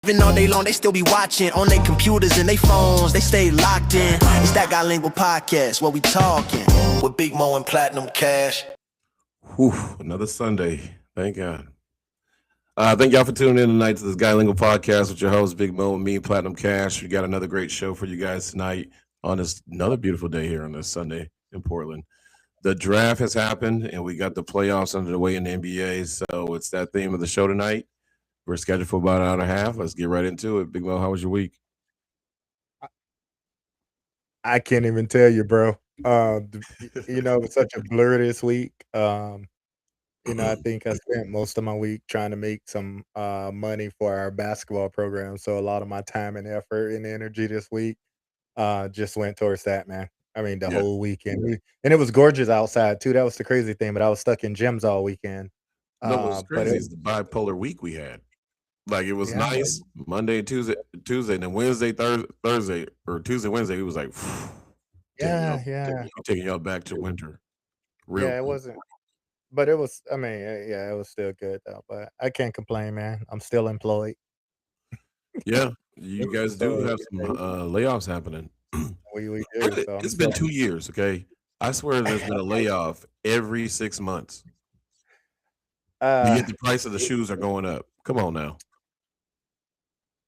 Even all day long, they still be watching on their computers and their phones. They stay locked in. It's that Bilingual Podcast where we talking with Big Mo and Platinum Cash. Whew, another Sunday. Thank God. Thank y'all for tuning in tonight to this Bilingual Podcast with your host, Big Mo, and me, Platinum Cash. We got another great show for you guys tonight on this another beautiful day here on this Sunday in Portland. The draft has happened, and we got the playoffs under the way in the NBA. So it's that theme of the show tonight. We're scheduled for about an hour and a half. Let's get right into it. Big Mo, how was your week? I can't even tell you, bro. It was such a blur this week. I think I spent most of my week trying to make some money for our basketball program. So a lot of my time and effort and energy this week just went towards that, man. I mean, the Yeah. whole weekend. And it was gorgeous outside too. That was the crazy thing, but I was stuck in gyms all weekend. No, what's But crazy is the bipolar week we had. Like it was yeah, nice Monday, Tuesday, and then Wednesday, Thursday, or Tuesday, Wednesday. It was like yeah. taking y'all back to winter, real Yeah, it quick. wasn't, but it was, I mean, yeah, it was still good though. But I can't complain, man. I'm still employed. Yeah, you guys do So have some layoffs happening. we do. So I'm It's been still 2 years. Okay, I swear there's been a layoff every 6 months. uh Yet the price of the shoes are going up. Come on now.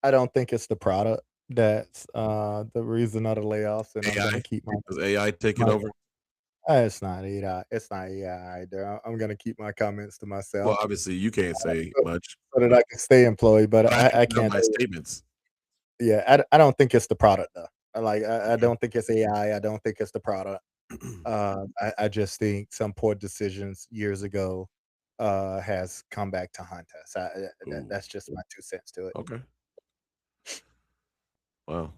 I don't think it's the product that's the reason of the layoffs, and I'm gonna AI keep Does AI take it my over? it's not AI. It's not AI either. I'm gonna keep my comments to Well, myself obviously you can't say so, much, so that but I can stay employed. But I have I to know can't my tell you. statements. Yeah, I don't think it's the product though. I don't think it's AI. I don't think it's the product. I just think some poor decisions years ago has come back to haunt us. Ooh, That's just my 2 cents to it. okay. Wow.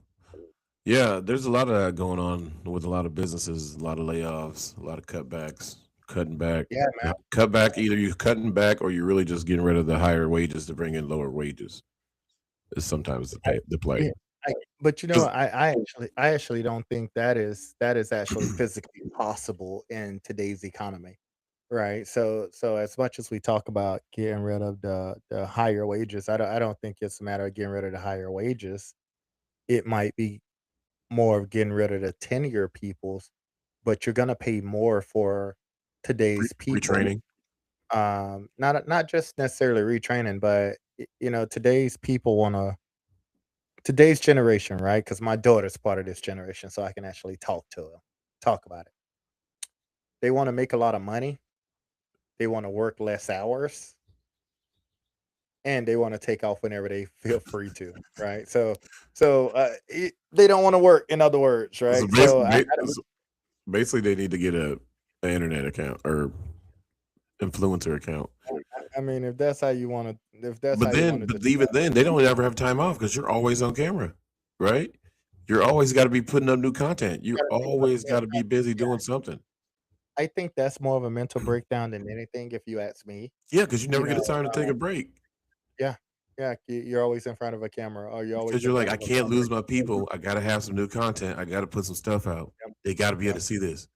Yeah, there's a lot of that going on with a lot of businesses, a lot of layoffs, a lot of cutbacks, cutting back. Yeah, Cut back, either you're cutting back or you're really just getting rid of the higher wages to bring in lower wages. Is sometimes the yeah. play. I but, 'Cause I actually don't think that is actually physically possible in today's economy, right? So as much as we talk about getting rid of the higher wages, I don't think it's a matter of getting rid of the higher wages. It might be more of getting rid of the tenure peoples, but you're gonna pay more for today's people. retraining. Not just necessarily retraining, but, today's people wanna today's generation, right? Because my daughter's part of this generation, so I can actually talk about it. They wanna make a lot of money, they wanna work less hours, and they wanna take off whenever they feel free to, right? They don't wanna work, in other words, So right? So basically, basically, they need to get a internet account or influencer account. I mean, if that's how you wanted to But even describe then, they don't ever have time off because you're always on camera, right? You're always got to be putting up new content. You gotta think about always got to be busy yeah, doing something. I think that's more of a mental breakdown than anything, if you ask me. Yeah, because you You never get know, a time to take a break yeah, yeah, you're always in front of a camera, or you're because always you're in like, front I of a can't lose my conversation. people. I got to have some new content. I got to put some stuff out. They got to be able Yeah, to see this,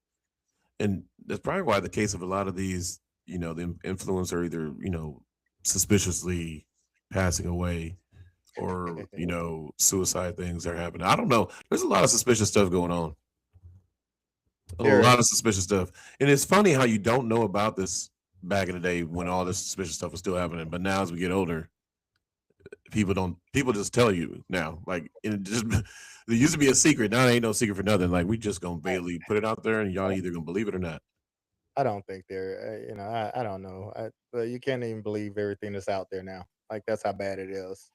and that's probably why the case of a lot of these, the influencer either suspiciously passing away or yeah. suicide things are happening. I don't know. There's a lot of suspicious stuff going on. A There lot of is. suspicious stuff. And it's funny how you don't know about this back in the day when all this suspicious stuff was still happening. But now as we get older, people just tell you now. Like it just there used to be a secret. Now it ain't no secret for nothing. Like we just gonna I barely put it out there and y'all either gonna believe it or not. I don't think there, I don't know. But you can't even believe everything that's out there now. Like, that's how bad it is.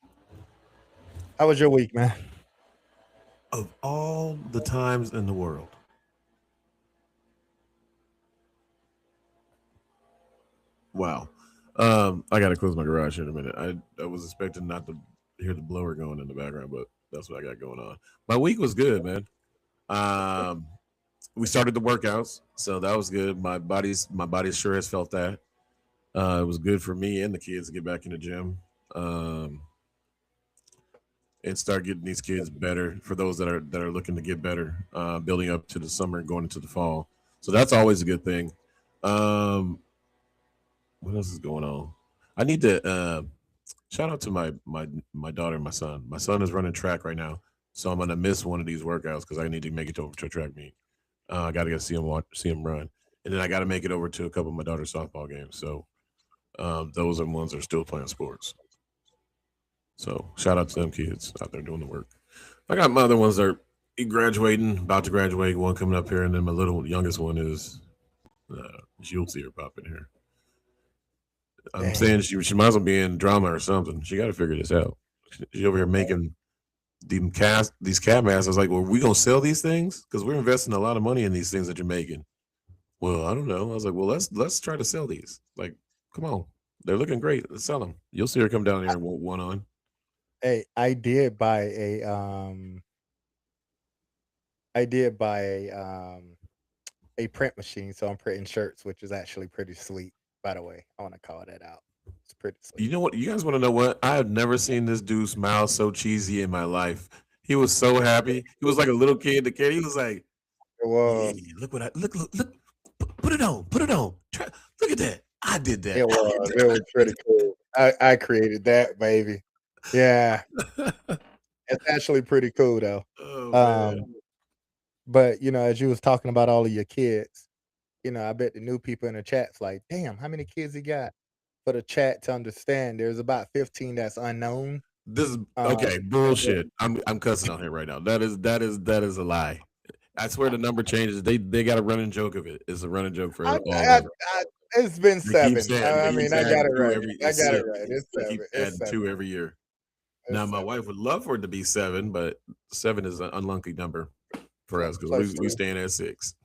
How was your week, man? Of all the times in the world. Wow. I gotta close my garage here in a minute. I was expecting not to hear the blower going in the background, but that's what I got going on. My week was good, man. Um, we started the workouts, so that was good. My body sure has felt that. It was good for me and the kids to get back in the gym um, and start getting these kids better. For those that are looking to get better, building up to the summer and going into the fall, so that's always a good thing. Um, what else is going on? I need to. Shout out to my daughter and my son. My son is running track right now, so I'm gonna miss one of these workouts because I need to make it over to a track meet. I got to see him see him run, and then I got to make it over to a couple of my daughter's softball games. So those are ones that are still playing sports. So shout out to them kids out there doing the work. I got my other ones that are graduating, about to graduate. One coming up here, and then my little youngest one is you'll see her pop in here. I'm Dang. saying she might as well be in drama or something. She got to figure this out. She over here making these cab masks. I was like, well, we gonna sell these things because we're investing a lot of money in these things that you're making. Well, I don't know. I was like, well, let's try to sell these. Like, come on, they're looking great. Let's sell them. You'll see her come down here and want one on. Hey, I did buy a print machine, so I'm printing shirts, which is actually pretty sweet. By the way, I want to call that out. It's pretty sweet. You know what? You guys want to know what? I have never seen this dude smile so cheesy in my life. He was so happy. He was like a little kid. The kid. He was like, It "Yeah, was. look what I look. Put it on. Put it on. Look at that. I did that. It was. It was pretty cool. I created that, baby. Yeah, it's actually pretty cool though. Oh man. But as you was talking about all of your kids, I bet the new people in the chat's like, damn, how many kids he got? For the chat to understand, there's about 15 that's unknown. This is Um, okay. Bullshit. I'm cussing on here right now. That is a lie. I swear the number changes. They got a running joke of it. It's a running joke for I, all I, of it. I, it's been They keep 7. saying I they mean, keep I got adding it two right. every. I It's got it six. right. It's They keep 7. It's adding 7. two every year. Now It's my 7. wife would love for it to be 7, but 7 is an unlucky number for us because Plus we 3. staying at 6.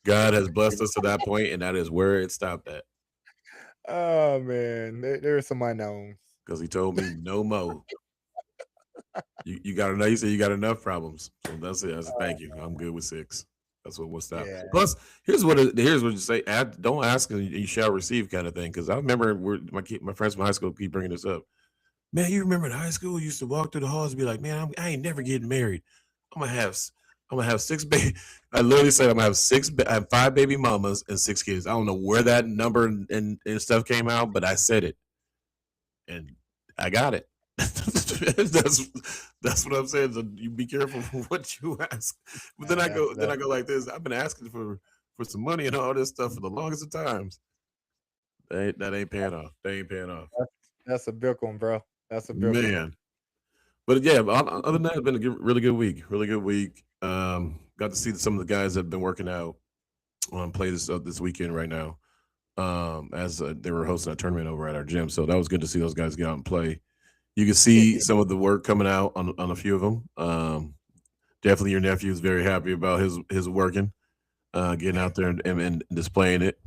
God has blessed us to that point, and that is where it stopped at. Oh man, there are some unknowns. Because he told me no more. You got enough. You said you got enough problems. So that's it. I said thank you. I'm good with 6. That's what we'll stop. Yeah. Plus, here's what you say. Don't ask and you shall receive kind of thing. Because I remember my friends from high school keep bringing this up. Man, you remember in high school you used to walk through the halls and be like, man, I ain't never getting married. I'm gonna have 6 baby. I literally said I'm gonna have I have 5 baby mamas and 6 kids. I don't know where that number and stuff came out, but I said it, and I got it. that's what I'm saying. So you be careful what you ask. But then I go like this. I've been asking for some money and all this stuff for the longest of times. That ain't paying off. They ain't paying off. That's a big one, bro. That's a big one. Man. But yeah, other than that, it's been a really good week. Really good week. Got to see some of the guys that have been working out on play this weekend right now. As they were hosting a tournament over at our gym, so that was good to see those guys get out and play. You can see some of the work coming out on a few of them. Definitely, your nephew is very happy about his working, getting out there and displaying it,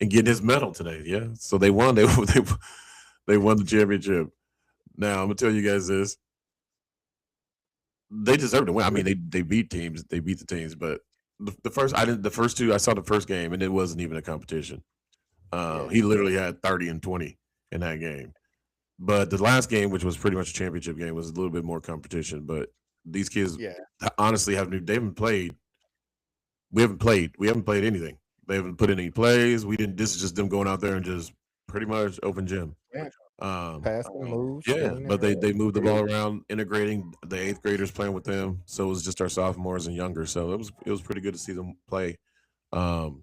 and getting his medal today. Yeah, so they won. They won the championship. Now I'm gonna tell you guys this: they deserve to win. I mean, they beat teams, they beat the teams, but the first two I saw the first game, and it wasn't even a competition. He literally had 30 and 20 in that game. But the last game, which was pretty much a championship game, was a little bit more competition. But these kids honestly they haven't played. We haven't played anything. They haven't put in any plays. This is just them going out there and just pretty much open gym. Yeah. Um, Passing moves. yeah, screening, but they moved the ball around, integrating the 8th graders playing with them. So it was just our sophomores and younger. So it was pretty good to see them play, and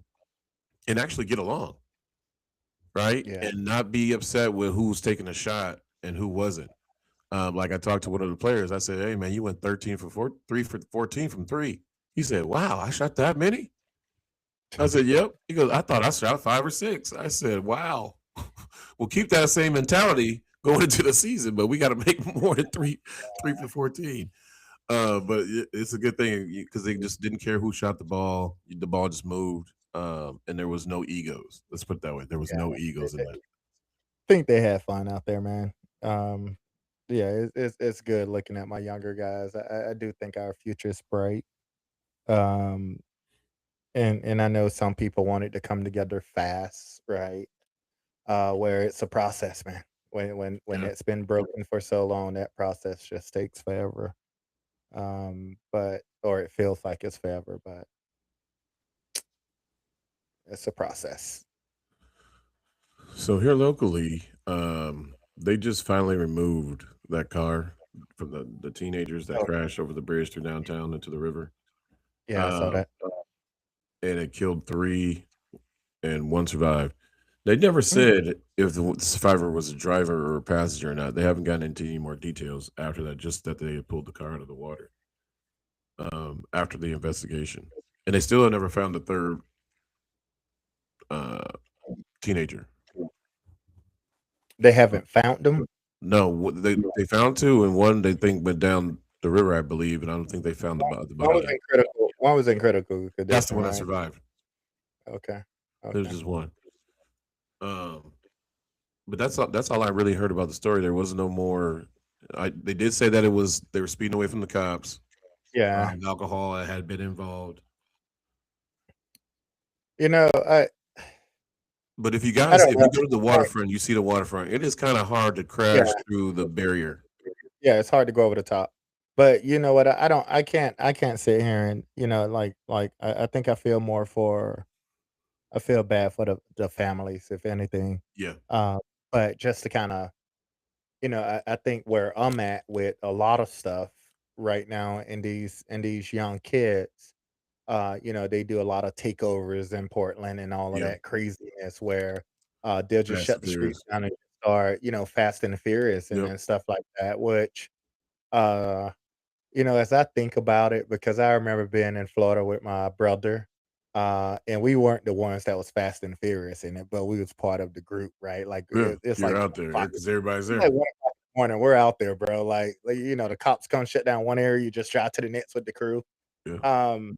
actually get along, right? Yeah. And not be upset with who was taking a shot and who wasn't. Like I talked to one of the players. I said, "Hey man, you went 13 for 3 for 14 from 3." He said, "Wow, I shot that many." I said, "Yep." He goes, "I thought I shot 5 or 6." I said, "Wow." We'll keep that same mentality going into the season, but we got to make more than 3 for 14. But it's a good thing because they just didn't care who shot the ball. The ball just moved, and there was no egos. Let's put it that way. There was no egos in that. Think they had fun out there, man. Yeah, it's good looking at my younger guys. I do think our future is bright. Um, and I know some people want it to come together fast, right? Where it's a process, man. When Yeah. it's been broken for so long, that process just takes forever. Or it feels like it's forever, but it's a process. So here locally, They just finally removed that car from the teenagers that Oh, crashed over the bridge through downtown into the river. yeah, I saw Um, that. and it killed 3 and 1 survived. They never Mm. said if the survivor was a driver or a passenger or not. They haven't gotten into any more details after that, just that they had pulled the car out of the water, after the investigation. And they still have never found the 3rd, uh, teenager. They Uh, haven't found them. no, they found 2 and 1 they think went down the river, I believe, and I don't think they found the One was body. in critical. One was in critical That's the condition, one that right? survived. Okay. There's Okay. just 1. Um, but that's all I really heard about the story. There was no more. They did say that they were speeding away from the cops. Yeah. Alcohol had been involved. You know, But I if don't you know. go to the Right. waterfront, you see the waterfront. It is kind of hard to Yeah. crash through the barrier. Yeah. It's hard to go over the top. But you know what? I don't. I can't sit here and I think I feel more for. I feel bad for the families, if anything. Yeah, Uh, but just to kind of I think where I'm at with a lot of stuff right now in these young kids, they do a lot of takeovers in Portland and all of yeah. that craziness where they'll just Fast shut and the streets Furious. down and start, Fast and the Furious and, Yep. and stuff like that, which uh, as I think about it, because I remember being in Florida with my brother, and we weren't the ones that was Fast and Furious in it, but we was part of the group, right? Like Yeah, it's you're like out there because everybody's it's like there. 1 o'clock in the morning, we're out there, bro. The cops come shut down one area, you just drive to the next with the crew. Yeah, Um,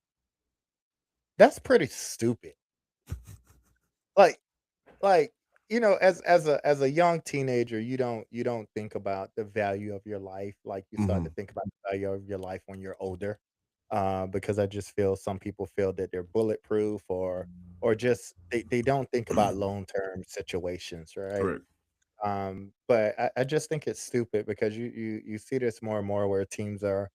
that's pretty stupid. Like like, as a young teenager, you don't think about the value of your life like you start to hmm think about the value of your life when you're older. Because I just feel some people feel that they're bulletproof or just they don't think about long-term situations, right? correct. But I just think it's stupid because you see this more and more where teams are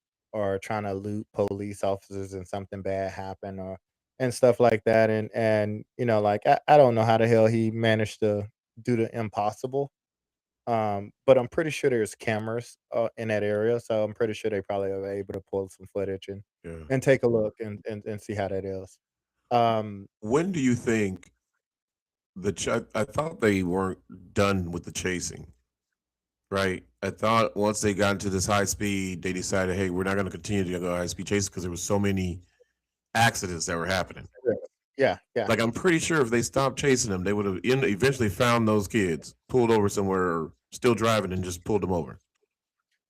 trying to loot police officers and something bad happen or and stuff like that. And like I don't know how the hell he managed to do the impossible. But I'm pretty sure there's cameras in that area, so I'm pretty sure they probably are able to pull some footage and Yeah. and take a look and see how that is. Um, When do you think I thought they weren't done with the chasing, right? I thought once they got into this high speed, they decided, hey, we're not going to continue to go high speed chase because there was so many accidents that were happening. yeah, yeah. Like I'm pretty sure if they stopped chasing them, they would have eventually found those kids, pulled over somewhere, or still driving, and just pulled them over.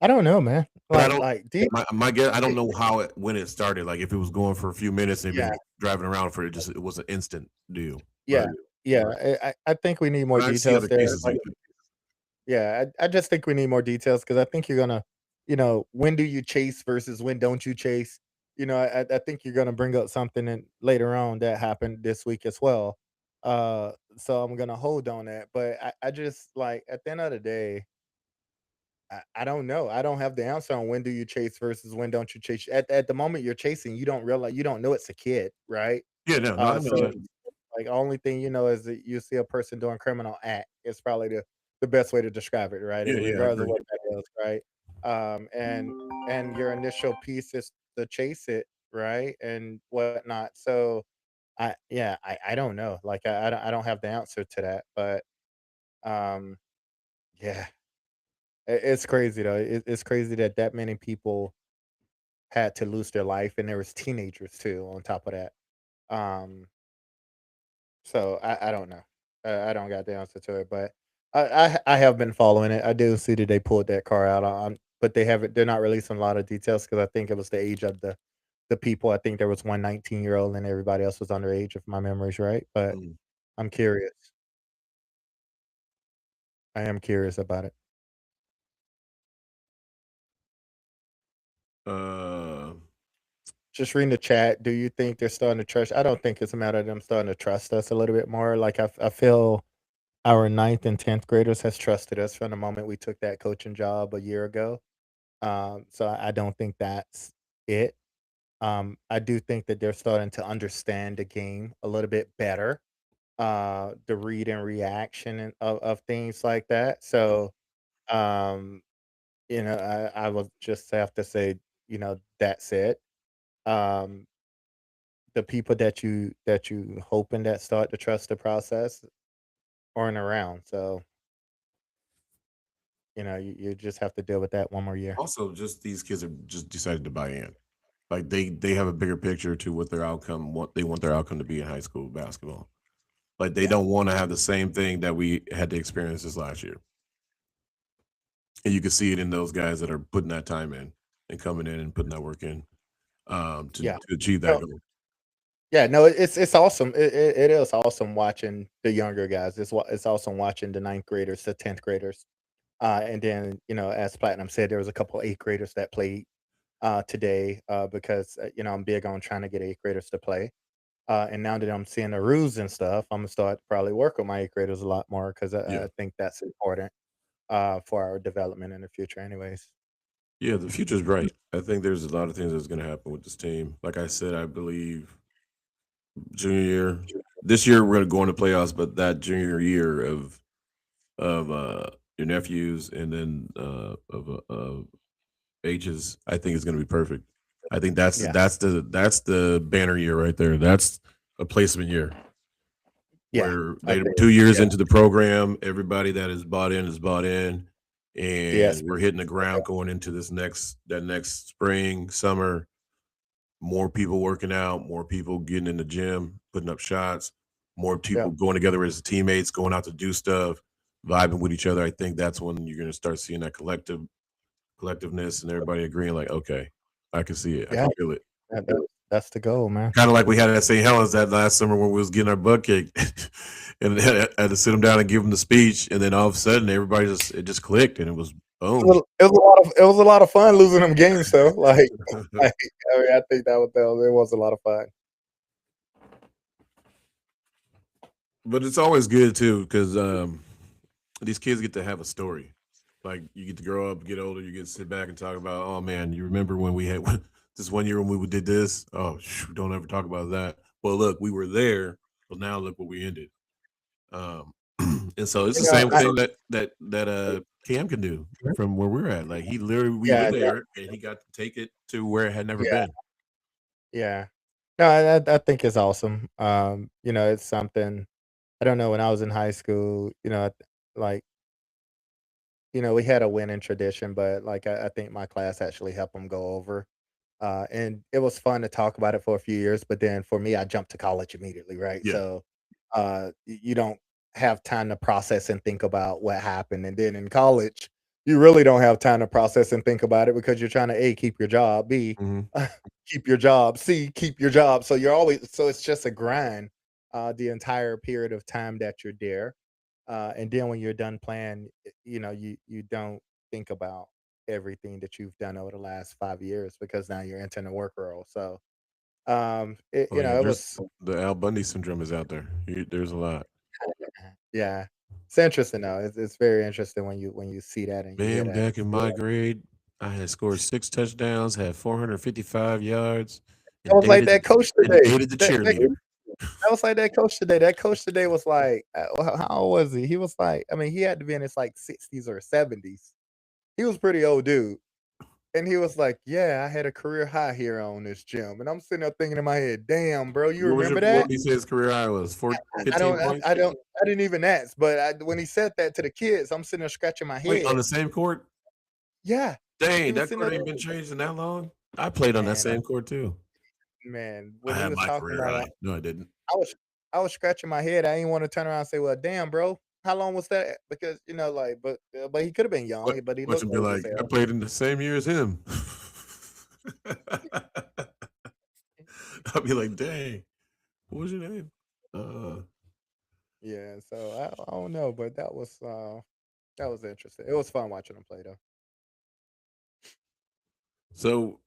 I don't know, man. But I Like don't. like do you, My guess, I do don't you- know when it started. Like if it was going for a few minutes and they've yeah. been driving around for it was an instant deal. Yeah, But yeah, I think we need more I see details other there, cases like like that. yeah, I just think we need more details because I think you're gonna when do you chase versus when don't you chase? I think you're gonna bring up something in later on that happened this week as well. So I'm gonna hold on that, but I just, like, at the end of the day, I don't know, I don't have the answer on when do you chase versus when don't you chase. At the moment you're chasing, you don't know it's a kid, right? Yeah, no, I know So that. like, only thing you know is that you see a person doing criminal act. It's probably the best way to describe it, right? Yeah, yeah, I Regardless of agree. what that is, right? And your initial piece is to chase it, right? And whatnot. So I don't know. Like I don't have the answer to that, but um, yeah, it's crazy though. It's crazy that that many people had to lose their life, and there was teenagers too on top of that. Um, So I don't know. I don't got the answer to it, but I have been following it. I do see that they pulled that car out on, but they're not releasing a lot of details because I think it was the age of the people. I think there was one 19-year-old and everybody else was underage, if my memory's right. But Mm. I'm curious. I am curious about it. Uh, Just reading the chat. Do you think they're starting to trust? I don't think it's a matter of them starting to trust us a little bit more. Like I feel our ninth and 10th graders has trusted us from the moment we took that coaching job a year ago. So I don't think that's it. I do think that they're starting to understand the game a little bit better, the read and reaction of things like that. So Um, I will just have to say, that said, um, the people that you hoping that start to trust the process aren't around. So, you just have to deal with that one more year. Also, just these kids have just decided to buy in. Like they have a bigger picture to what their outcome, what they want their outcome to be in high school basketball. Like they Yeah. don't want to have the same thing that we had to experience this last year. And you can see it in those guys that are putting that time in and coming in and putting that work in Yeah. to achieve that No, goal. yeah, no, it's awesome. It is awesome watching the younger guys. It's awesome watching the ninth graders, the 10th graders. And then, as Platinum said, there was a couple eighth graders that played today because I'm big on trying to get eighth graders to play. And now that I'm seeing the rules and stuff, I'm gonna start to probably work with my eighth graders a lot more because Yeah. I think that's important for our development in the future, anyways. Yeah, the future's bright. I think there's a lot of things that's going to happen with this team. Like I said, I believe junior year, this year we're going to go into playoffs, but that junior year of your nephews and then of H's, I think is going to be perfect. I think Yeah, that's the banner year right there. That's a placement year yeah, where I they're agree. 2 years Yeah, into the program. Everybody that is bought in, yes, and we're hitting the ground going into that next spring, summer. More people working out, more people getting in the gym, putting up shots, more yeah, people going together as teammates, going out to do stuff, vibing with each other. I think that's when you're going to start seeing that collectiveness and everybody agreeing, like, okay, I can see it, I yeah. can feel it. That's the goal, man. Kind of like we had at St. Helens that last summer when we was getting our butt kicked, and had to sit them down and give them the speech, and then all of a sudden everybody it just clicked, and it was boom. It was a lot of fun losing them games though. Like I mean, I think it was a lot of fun. But it's always good too because these kids get to have a story. Like you get to grow up, get older, you get to sit back and talk about, oh man, you remember when we had this one year when we did this? Oh, don't ever talk about that. Well, look, we were there, but now look what we ended. Um, and so it's You the know, same I, thing that Cam can do from where we're at. Like he literally, we were yeah, there, and he got to take it to where it had never yeah, been. yeah. No, I think it's awesome. It's something I don't know when I was in high school. Like we had a winning tradition, but like I think my class actually helped them go over. And it was fun to talk about it for a few years, but then for me, I jumped to college immediately, right? Yeah. So you don't have time to process and think about what happened. And then in college, you really don't have time to process and think about it because you're trying to A, keep your job, B, Hmm. keep your job, C, keep your job. So it's just a grind the entire period of time that you're there. And then when you're done playing, you don't think about everything that you've done over the last 5 years because now you're entering the work role. So Oh yeah, it there's was the Al Bundy syndrome is out there. There's a lot. yeah. It's interesting though. It's very interesting when you see that and you hear Man, that. back in my grade, I had scored 6 touchdowns, had 455 yards, That and was like that coach today. dated the cheerleader. That was like that coach today. That coach today was like, how old was he? He was like, I mean, he had to be in his like 60s or 70s. He was pretty old dude. And he was like, "Yeah, I had a career high here on this gym." And I'm sitting there thinking in my head, "Damn, bro, you remember What that?" did he say his career high was? I 15 don't, points? I didn't even ask, but when he said that to the kids, I'm sitting there scratching my Wait, on head. the same court? Yeah, he Dang, was that sitting court there, ain't been changed in that long? I played on that man, same court too. man. I When he had was my talking career about high. No, I didn't. I was, I was scratching my head. I didn't want to turn around and say, "Well, damn, bro, how long was that?" Because but he could have been What young, but he watch looked him be old as like, I hell. played in the same year as him. I'll be like, dang, what was your name? Uh Yeah, so I don't know, but that was interesting. It was fun watching him play though. so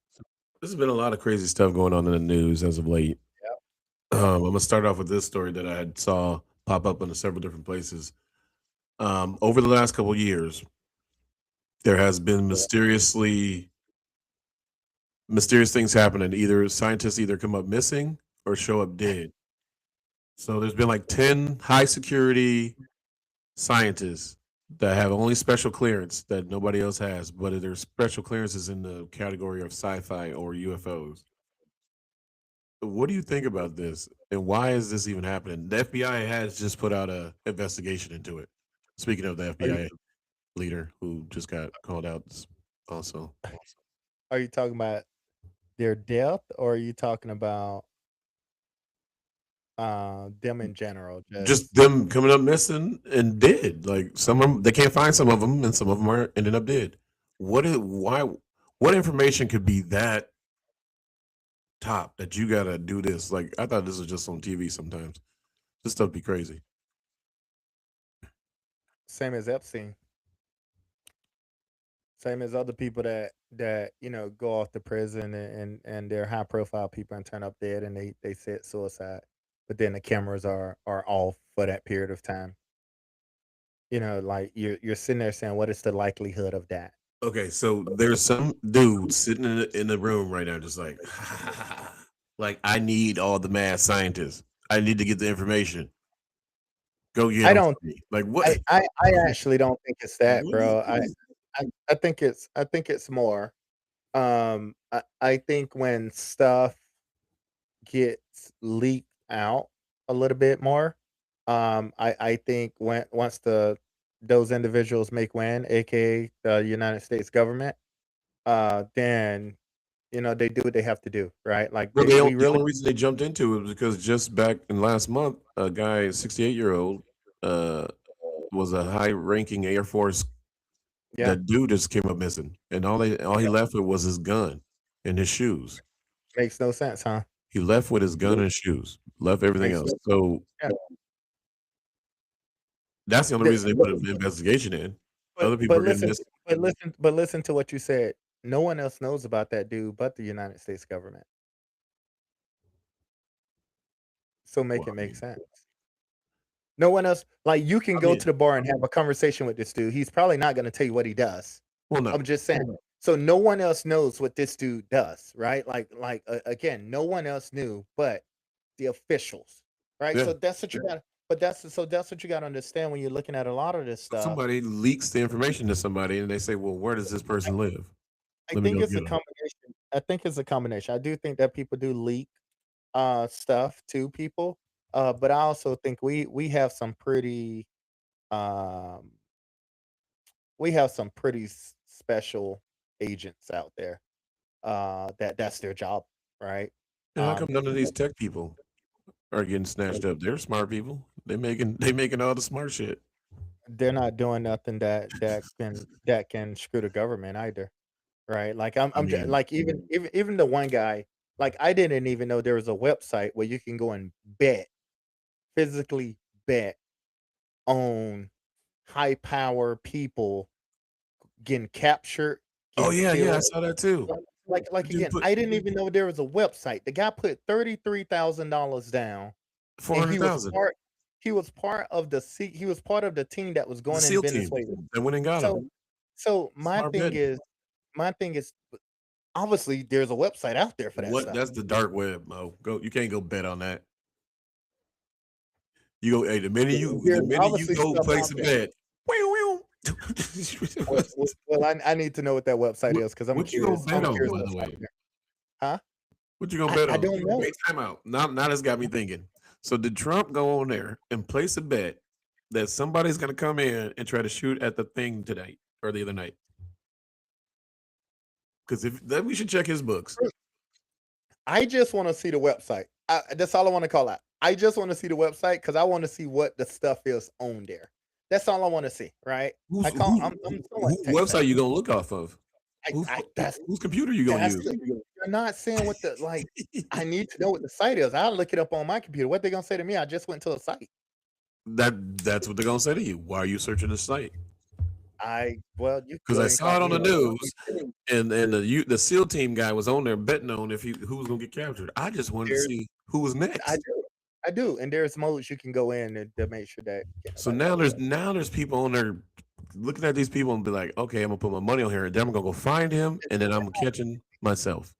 there's been a lot of crazy stuff going on in the news as of late. Yep. I'm gonna start off with this story that I had saw pop up in several different places. Over the last couple years, there has been Yep. mysterious things happening. Either scientists either come up missing or show up dead. So there's been like 10 high security scientists that have only special clearance that nobody else has, but their special clearances in the category of sci-fi or UFOs. What do you think about this, and why is this even happening? The FBI has just put out a investigation into it. Speaking of the Are you FBI leader who just got called out, also are you talking about their death, or are you talking about them in general? just Just them coming up missing and dead. Like some of them, they can't find some of them, and some of them are ended up dead. What is why? What information could be that top that you gotta do this? Like I thought this was just on TV. Sometimes this stuff be crazy. same as Epstein, same as other people that go off to prison, and they're high profile people and turn up dead, and they said suicide, but then the cameras are off for that period of time. Like you're sitting there saying, what is the likelihood of that? Okay, so there's some dude sitting in the room right now, just like, like I need all the mad scientists. I need to get the information. Go get I them don't. for me. Like what? I actually don't think it's that, What is, bro. what is I think it's more. I think when stuff gets leaked out a little bit more, I think when once the those individuals make win, aka the United States government, then they do what they have to do, right? Like Well, we the really, only reason they jumped into it was because just back in last month, a guy, 68-year-old, uh, was a high-ranking Air Force. yeah, That dude just came up missing, and all he yeah, left with was his gun and his shoes. makes no sense, huh? He left with his gun and shoes, left everything Makes else. no, So yeah. that's the only The- reason they but, put an investigation in. but Other people but are getting listen, missing. but listen to what you said. No one else knows about that dude but the United States government. So make Well, it make sense. No one else, like, you can I go mean, to the bar and have a conversation with this dude. He's probably not gonna tell you what he does. well, I'm no, just saying. So no one else knows what this dude does, right? Again, no one else knew but the officials, right? yeah. So that's what you got. But that's what you got to understand when you're looking at a lot of this stuff. Somebody leaks the information to somebody, and they say, "Well, where does this I, person live? I Let me think go it's a get him." combination. I think it's a combination. I do think that people do leak stuff to people, but I also think we have some pretty um special agents out there, that's their job, right? And how come none of People, these tech people are getting snatched up? They're smart people. They making all the smart shit. they're not doing nothing that can screw the government either, right? Like I mean, like even the one guy, like I didn't even know there was a website where you can go and physically bet on high power people getting captured, oh getting yeah, yeah, I killed. saw that too. Like Dude again, put I didn't even know there was a website. The guy put $33,000 down, four and hundred thousand. he was part of the team that was The going in SEAL team Venezuela. that went and got him. So so Smart bet. my thing is obviously there's a website out there for that What? stuff. That's the dark web, Mo. Go. You can't go bet on that. You go. Hey, the There's minute you obviously go stuff place out a there. bet. Well, I need to know what that website what, is because I'm what you gonna curious. bet I'm on? curious By the what's out way, there. Huh? what you gonna bet I on? don't know. Wait, time out. Now that's got me thinking. So did Trump go on there and place a bet that somebody's gonna come in and try to shoot at the thing tonight or the other night? Because if then we should check his books. I just want to see the website. That's all I want to call out. I just want to see the website because I want to see what the stuff is on there. That's all I want to see, right? Who's who? I'm somewhat Who tech website savvy. you gonna look off of? I, Whose I that's whose computer you gonna that's use? you're not saying what the like. I need to know what the site is. I'll look it up on my computer. What they gonna say to me? I just went to a site. That's what they're gonna say to you. Why are you searching the site? Well, you can Because go I ahead and saw call it on me. the news, and the SEAL team guy was on there betting on if who was gonna get captured. I just wanted to There's see who was I next. do. I do, and there's modes you can go in to make sure that So nobody else does. now there's people on there looking at these people and be like, okay, I'm gonna put my money on here, and then I'm gonna go find him, and then I'm catching myself.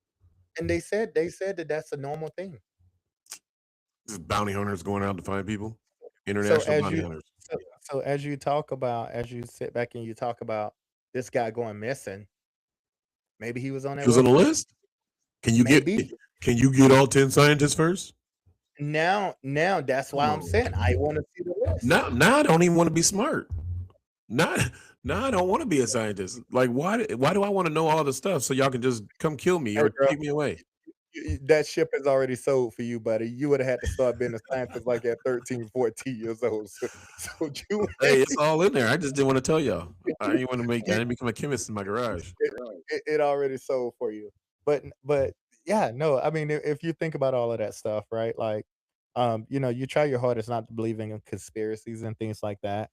And they said that that's a normal thing. Just bounty hunters going out to find people, So international as bounty you hunters. so as you sit back and you talk about this guy going missing, maybe he was on He that was on the list. list. Can you get Maybe. can you get all 10 scientists first? Now that's Come why I'm on. saying I want to see the list. Now I don't even want to be smart. Now, now I don't want to be a scientist. Like, why do I want to know all the stuff so y'all can just come kill me Hey, or bro, take me away? that ship is already sold for you, buddy. You would have had to start being a scientist like at 13, 14 years old. So you Hey, it's all in there. I just didn't want to tell y'all. I you didn't want to I it, didn't become a chemist in my garage. it already sold for you. But yeah, no, I mean if you think about all of that stuff, right? Like you try your hardest not to believe in conspiracies and things like that.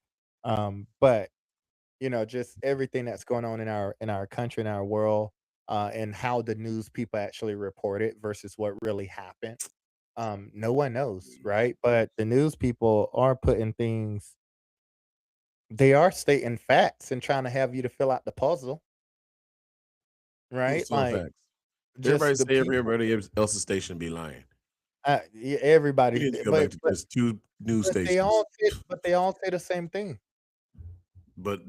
But just everything that's going on in our country, in our world, and how the news people actually report it versus what really happened. No one knows, right? But the news people are putting things, they are stating facts and trying to have you to fill out the puzzle, Who's right? still Like facts? Everybody just the say people, everybody else's station be lying. yeah, We everybody's, need to go back but to just two news but stations. they all say the same thing. But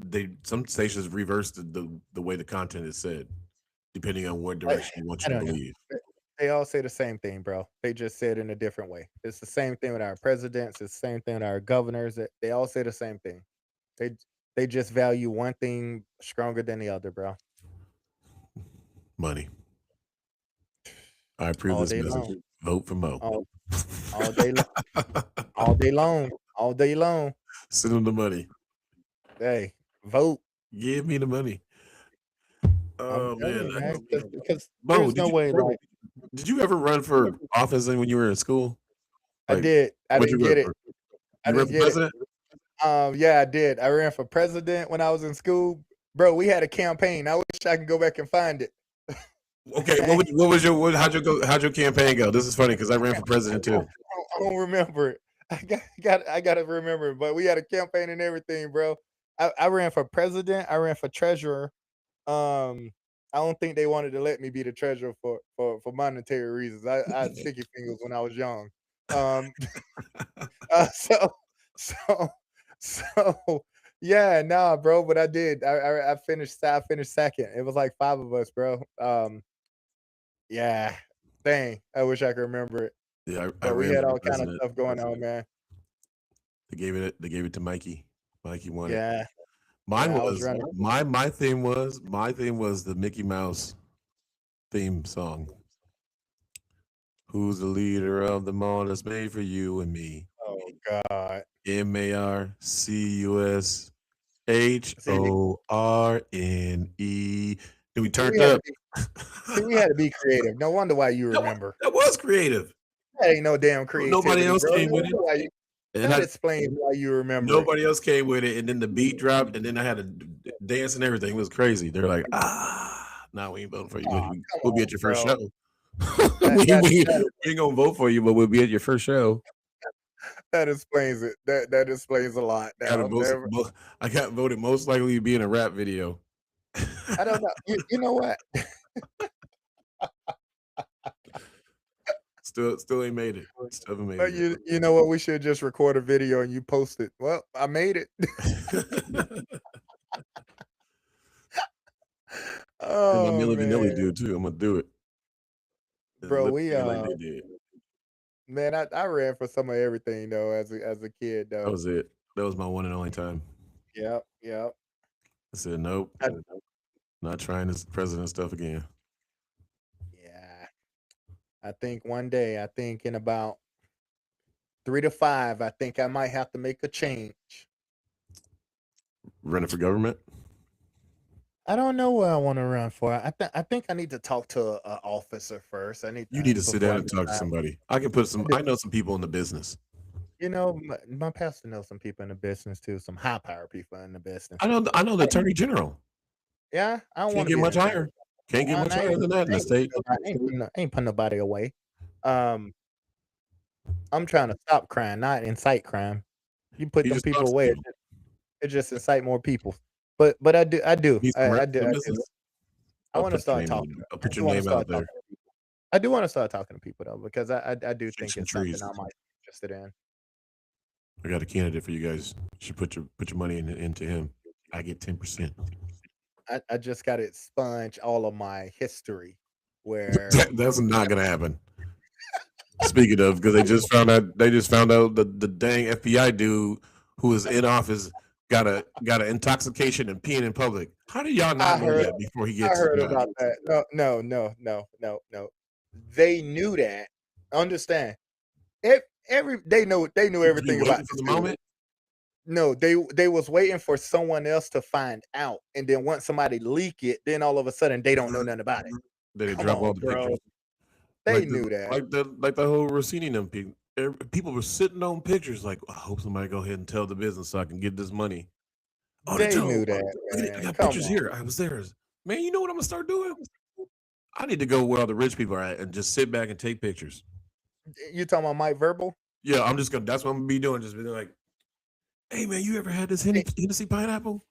some stations reverse the way the content is said, depending on what I, direction you want I you to don't know. believe. They all say the same thing, bro. They just say it in a different way. It's the same thing with our presidents. It's the same thing with our governors. They all say the same thing. They they just value one thing stronger than the other, bro. Money. I approve All this day message. long. Vote for Mo. All all day long. All day long. All day long. Send them the money. Hey, vote. Give me the money. I'm Oh telling man, you, man. Because Mo, there's no way. Like did you ever run for office when you were in school? I Like, did. I what you didn't run get it. for? I You run didn't for get it. president? Yeah, I did. I ran for president when I was in school. Bro, we had a campaign. I wish I can go back and find it. Okay, how'd your campaign go? This is funny because I ran for president too. I don't remember it. I gotta remember it. But we had a campaign and everything, bro. I ran for president. I ran for treasurer. I don't think they wanted to let me be the treasurer for monetary reasons. I had sticky fingers when I was young. Um, uh, so so so yeah, nah, bro. But I did. I finished. I finished second. It was like five of us, bro. Yeah. Dang. I wish I could remember it. Yeah, I But we ran had for all kind of president. stuff going on, man. They gave it to Mikey. Mikey won it. Yeah. Mine Yeah, I was was running. my theme was the Mickey Mouse theme song. Who's the leader of the mall that's made for you and me? Oh God. See, MARCUSHORNE. Then we we turned had to up. be we had to be creative. No wonder why you That, remember. that was creative. That ain't no damn Nobody creativity, else bro. came with it. And That explains why you remember it. nobody else came with it. And then the beat dropped, and then I had to dance and everything. It was crazy. They're like, nah, we ain't voting for you. Aw, come We'll be on, at your first bro. show. That that that We ain't gonna vote for you, but we'll be at your first show. that explains it. That explains a lot Got a now. Never, I got voted most likely to be in a rap video. I don't know. You know what? Still ain't made it. Still haven't made But it. you know what? We should just record a video and you post it. Well, I made it. And my Oh Milli Vanilli man. dude too. I'm gonna do it. Bro, we Like they did. man, I ran for some of everything though as a kid That though. was it. That was my one and only time. Yep, yep. I said nope. I, Not trying this president stuff again. yeah. I think one day, I think in about 3 to 5, I think I might have to make a change. Running for government? I don't know what I want to run for. I think I need to talk to an officer first. You need to sit before down I and talk to decide. somebody. I can put some. I know some people in the business. You know, my pastor knows some people in the business too, some high power people in the business. I know the attorney general. Yeah, I don't Can't want to get be much an higher. attorney. Can't get much higher than that in the state. Ain't putting nobody away. Um, I'm trying to stop crime, not incite crime. You put You them just talk people to away, people. it just incite more people. But I do, Need some references? I want to start talking. I'll put I your wanna name start out there. talking to people. I do want to start talking to people though, because I do Shake think some it's something trees. I might be interested in. I got a candidate for you guys. You should put your money into him. I get 10%. I just got to expunge all of my history where That's not gonna happen. Speaking of, because they just found out the dang FBI dude who was in office got an intoxication and peeing in public. How do y'all I not know heard that before he I gets heard to job? about that. No. They knew that. Understand? They knew He was everything about waiting for this the dude. moment. No, they was waiting for someone else to find out, and then once somebody leak it, then all of a sudden they don't know nothing about it. Then they Come drop all on, the bro. pictures. They knew that. Like the whole Rossini and them people. People were sitting on pictures like, I hope somebody go ahead and tell the business so I can get this money. Oh, They tell knew them, that, look at it, I man. got Come pictures on. here. I was there. Man, you know what I'm gonna start doing? I need to go where all the rich people are at and just sit back and take pictures. You talking about Mike Verbal? Yeah, I'm just gonna. That's what I'm gonna be doing. Just be like, hey man, you ever had this They, Hennessy pineapple?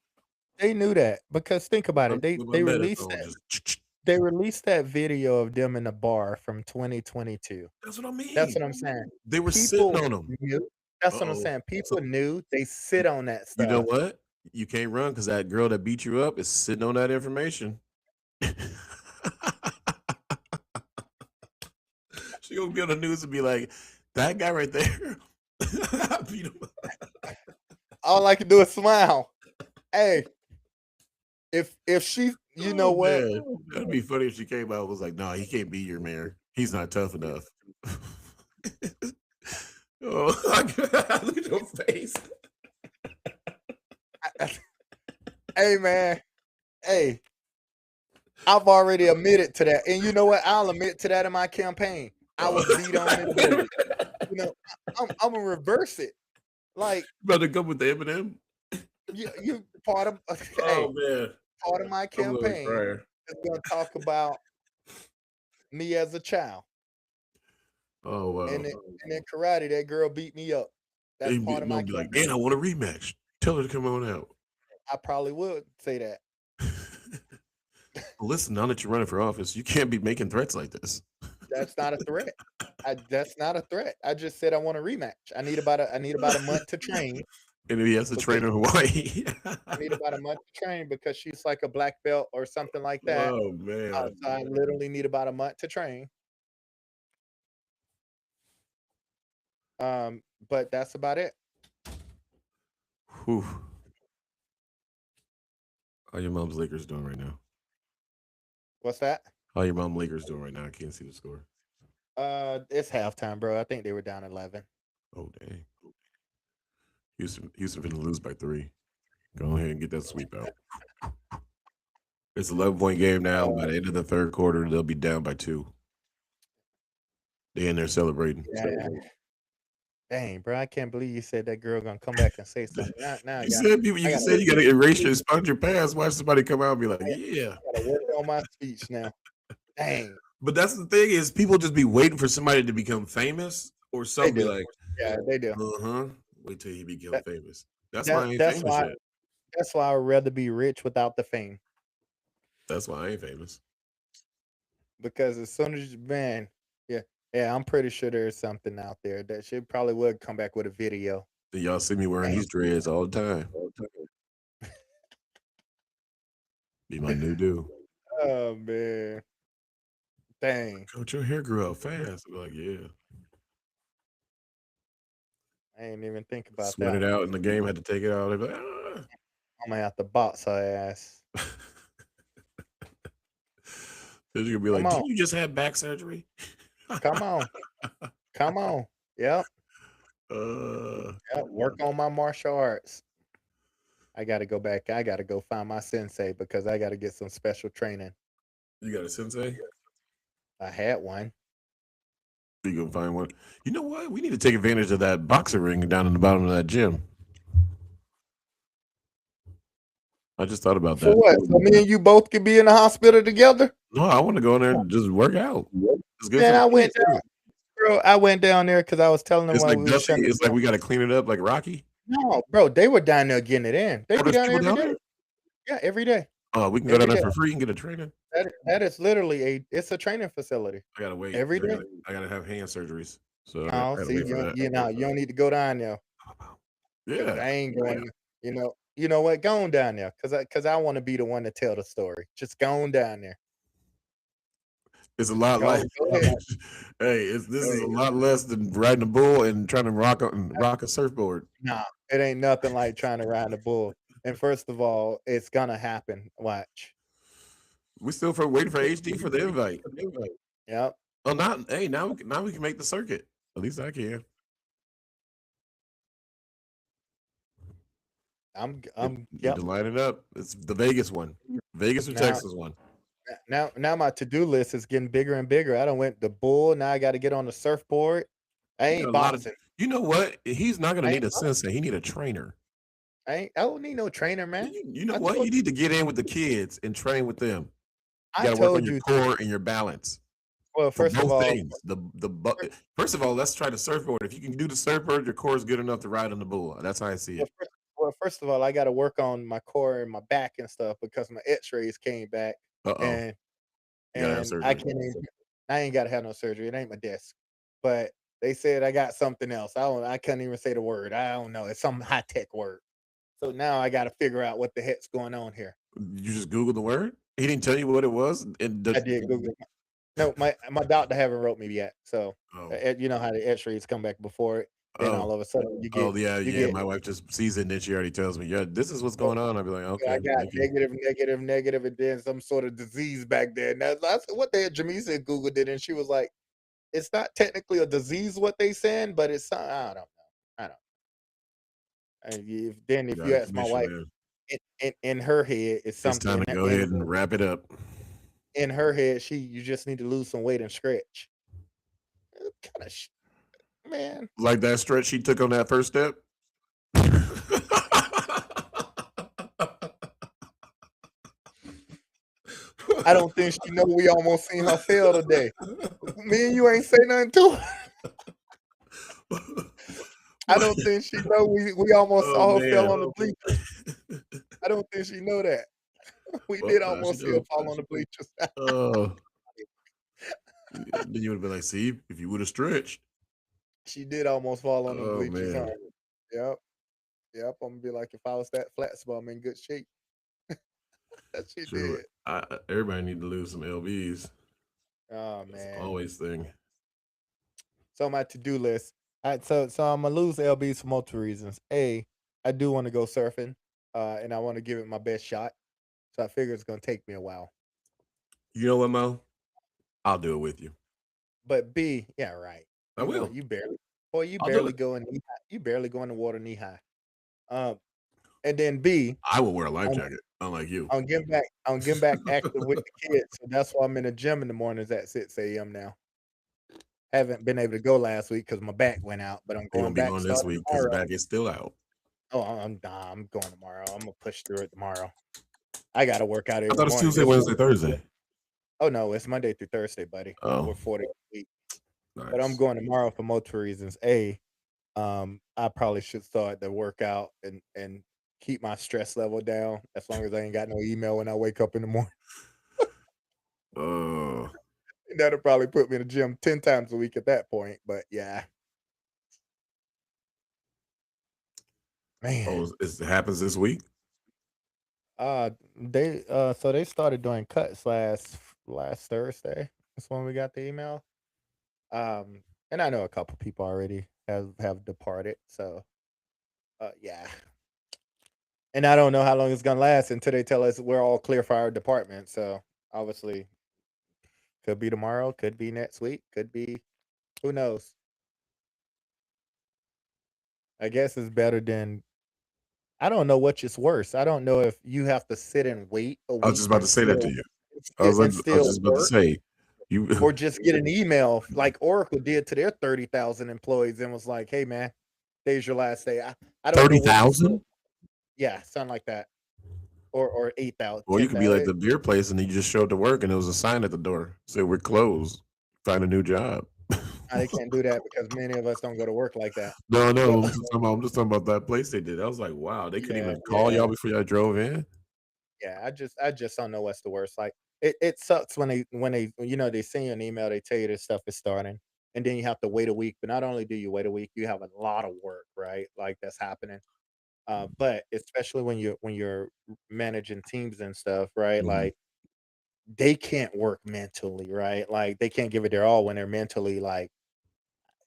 they knew that because think about it. With my They released Metatron, that. just They released that video of them in the bar from 2022. that's what I That's mean. what I'm saying. They were sitting People on them. knew. That's what I'm Uh-oh. saying. So People knew. They sit on that you know stuff. what? You can't run because that girl that beat you up is sitting on that information. She gonna be on the news and be like, that guy right there. Beat him up. All I can do is smile. Hey, if she, you know Oh what? man, that'd be funny if she came out and was like, "No, he can't be your mayor. He's not tough enough." Oh, look at your face. Hey man, hey, I've already admitted to that, and you know what? I'll admit to that in my campaign. I was beat on and bullied. You know, I'm gonna reverse it. Like About to come with the Eminem. you part of hey, Oh man, part of my I'm literally campaign crying. is gonna talk about me as a child. Oh wow. And in karate, that girl beat me up. That's He'd part of my be like, campaign. "Man, I want a rematch. Tell her to come on out." I probably would say that. Listen, now that you're running for office, you can't be making threats like this. That's not a threat. That's not a threat. I just said I want a rematch. I need about a month to train. And if he has to train in Hawaii. I need about a month to train because she's like a black belt or something like that. Oh man. So I literally need about a month to train. But that's about it. Whew. How your mom's Lakers doing right now? What's that? How your mom Lakers doing right now? I can't see the score. It's halftime, bro. I think they were down 11. Oh dang. Houston finna lose by 3. Go ahead and get that sweep out. It's 11-point game now. By the end of the third quarter, they'll be down by 2. They in there celebrating. Yeah. Dang, bro, I can't believe you said that girl gonna come back and say something. Now You said people. You said you gotta erase your sponge your past. Watch somebody come out and be like, "Yeah." I gotta work on my speech now. Dang. But that's the thing is, people just be waiting for somebody to become famous or something. do. Like, Yeah, they do. Wait till he become famous. That's That- why I ain't that's famous why- yet. That's why I'd rather be rich without the fame. That's why I ain't famous. Because as soon as yeah, I'm pretty sure there's something out there that she probably would come back with a video. And y'all see me wearing these dreads all the time. Be my new dude. Oh man. Dang. Coach, your hair grew out fast. I'm like, yeah. I didn't even think about Sweat that. it out in the game, had to take it out. They'd be like, ah. I'm gonna have to box her ass. Then you're gonna be like, Come on. didn't you just have back surgery? Come on. Come on. Yep. Work on my martial arts. I gotta go back. I gotta go find my sensei because I gotta get some special training. You got a sensei? I had one. You gonna find one? You know what? We need to take advantage of that boxing ring down in the bottom of that gym. I just thought about For that. what? So me and you both could be in the hospital together? No, I want to go in there and just work out. It's good. Man, for I the went kids, down, too. bro. I went down there because I was telling them It's why like we were dusty. shutting It's it like down. we got to clean it up like Rocky. No, bro, they were down there getting it in. They Oh, be there's down there people every down day. Yeah, every day. Oh, we can go down Every there day. for free and get a training. That is literally it's a training facility. I gotta wait Every day. I gotta have hand surgeries, so I No, gotta see, wait for that. you don't need to go down there. 'Cause Yeah. I ain't Yeah. going. You know what? Go on down there, cause I want to be the one to tell the story. Just go on down there. It's a lot like Go ahead. hey, this is a Hey, lot less than riding a bull and trying to rock a surfboard. nah, it ain't nothing like trying to ride a bull. And first of all, it's gonna happen. Watch. We still waiting for HD for the invite. Yep. Oh, not hey, now we can make the circuit. At least I can. Get Yep. to line it up. It's the Vegas one. Vegas or Now, Texas one. now my to-do list is getting bigger and bigger. I don't went the bull. Now I got to get on the surfboard. I You got ain't a lot of boxing. you know what? He's not gonna I need ain't a boxing. sensei. He need a trainer. I don't need no trainer, man. You know I what? told You need to get in with the kids and train with them. You I gotta work on told your you to. core and your balance Well, for first of both all, things. First of all, let's try the surfboard. If you can do the surfboard, your core is good enough to ride on the bull. That's how I see well, it. first of all, I got to work on my core and my back and stuff because my X-rays came back, Uh-oh. and You gotta have I surgery. can't. I ain't got to have no surgery. It ain't my disc, but they said I got something else. I don't. I couldn't even say the word. I don't know. It's some high tech word. So now I got to figure out what the heck's going on here. You just Google the word? He didn't tell you what it was? And I did Google. No, my doctor haven't wrote me yet. So oh. you know how the X-rays come back before it. Then Oh. all of a sudden Oh you yeah. get My wife just sees it and then she already tells me, yeah, this is what's going on. I'll be like, I okay, got thank you. negative, negative, negative, and then some sort of disease back there. Now that's what they had. Jamie said Googled it, and she was like, "It's not technically a disease, what they saying, but it's some, I don't know. I don't. You If got you ask my information wife, there. in her head, it's It's time something to go ahead and wrap it up. in her head. You just need to lose some weight and stretch. Kind of man. Like that stretch she took on that first step. I don't think she know we almost seen her fail today. Me and you ain't say nothing to her. I don't think she know we almost Oh saw her fell man. on the bleachers. I don't think she know that. We Well, did now she almost see her do. fall on the bleachers. Oh, then you would have been like, see, if you would have stretched. She did almost fall on them Oh bleachers, huh? man. Yep. Yep. I'm gonna be like, if I was that flexible, I'm in good shape. She Sure. did. Everybody need to lose some LBs. Oh That's man. always thing. So my to-do list. So I'm gonna lose LBs for multiple reasons. A, I do want to go surfing, and I want to give it my best shot. So I figure it's gonna take me a while. You know what, Mo? I'll do it with you. But B, yeah, right. I You will. you barely, boy, you I'll do barely it. go in knee high. You barely go in the water knee high. Um, and then B, I will wear a life I'm, jacket, unlike you. I'm getting back active with the kids. So that's why I'm in the gym in the mornings at 6 a.m. now. Haven't been able to go last week because my back went out, but I'm You're going gonna be back going this starting week because the tomorrow. back is still out. Oh, I'm going tomorrow. I'm gonna push through it tomorrow. I gotta work out I every thought it's morning. Tuesday, This Wednesday, Thursday. Oh no, it's Monday through Thursday, buddy. Oh, We're 40 week. But I'm nice. going tomorrow for multiple reasons. A, I probably should start the workout and keep my stress level down as long as I ain't got no email when I wake up in the morning. Oh, That'll probably put me in the gym 10 times a week at that point. But yeah, man. it happens this week. They started doing cuts last Thursday. That's when we got the email. And I know a couple people already have departed. So yeah. And I don't know how long it's gonna last until they tell us we're all clear for our department. So obviously could be tomorrow, could be next week, could be who knows. I guess it's better than I don't know which is worse. I don't know if you have to sit and wait a I was week just about to say that to you. I and was still just about to work, say you or just get an email like Oracle did to their 30,000 employees and was like, "Hey man, today's your last day." I don't know which is 30,000. yeah, something like that. Or 8,000, Or you could be like 10,000. the beer place and then you just showed up to work and there was a sign at the door say we're closed. Find a new job. They can't do that because many of us don't go to work like that. No, So I'm just talking about that place they did. I was like, wow, they couldn't yeah, even call yeah, y'all before y'all drove in. yeah. I just don't know what's the worst. Like it sucks when they they send you an email, they tell you this stuff is starting. and then you have to wait a week. But not only do you wait a week, you have a lot of work, right? Like that's happening. But especially when you're managing teams and stuff, right? Mhm. Like they can't work mentally, right? Like they can't give it their all when they're mentally like,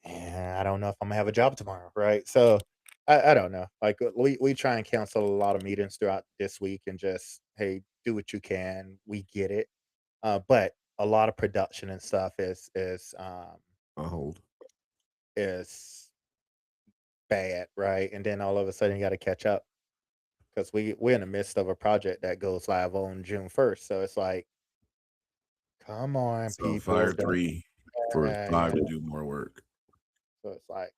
I don't know if I'm gonna have a job tomorrow, right? So I don't know. Like we try and cancel a lot of meetings throughout this week and just hey, do what you can. We get it. But a lot of production and stuff I'll hold. is bad, right? And then all of a sudden you got to catch up because we're in the midst of a project that goes live on June 1st. So it's like, come on, So people, fire don't 3 for you 5 to know? do more work. So it's like,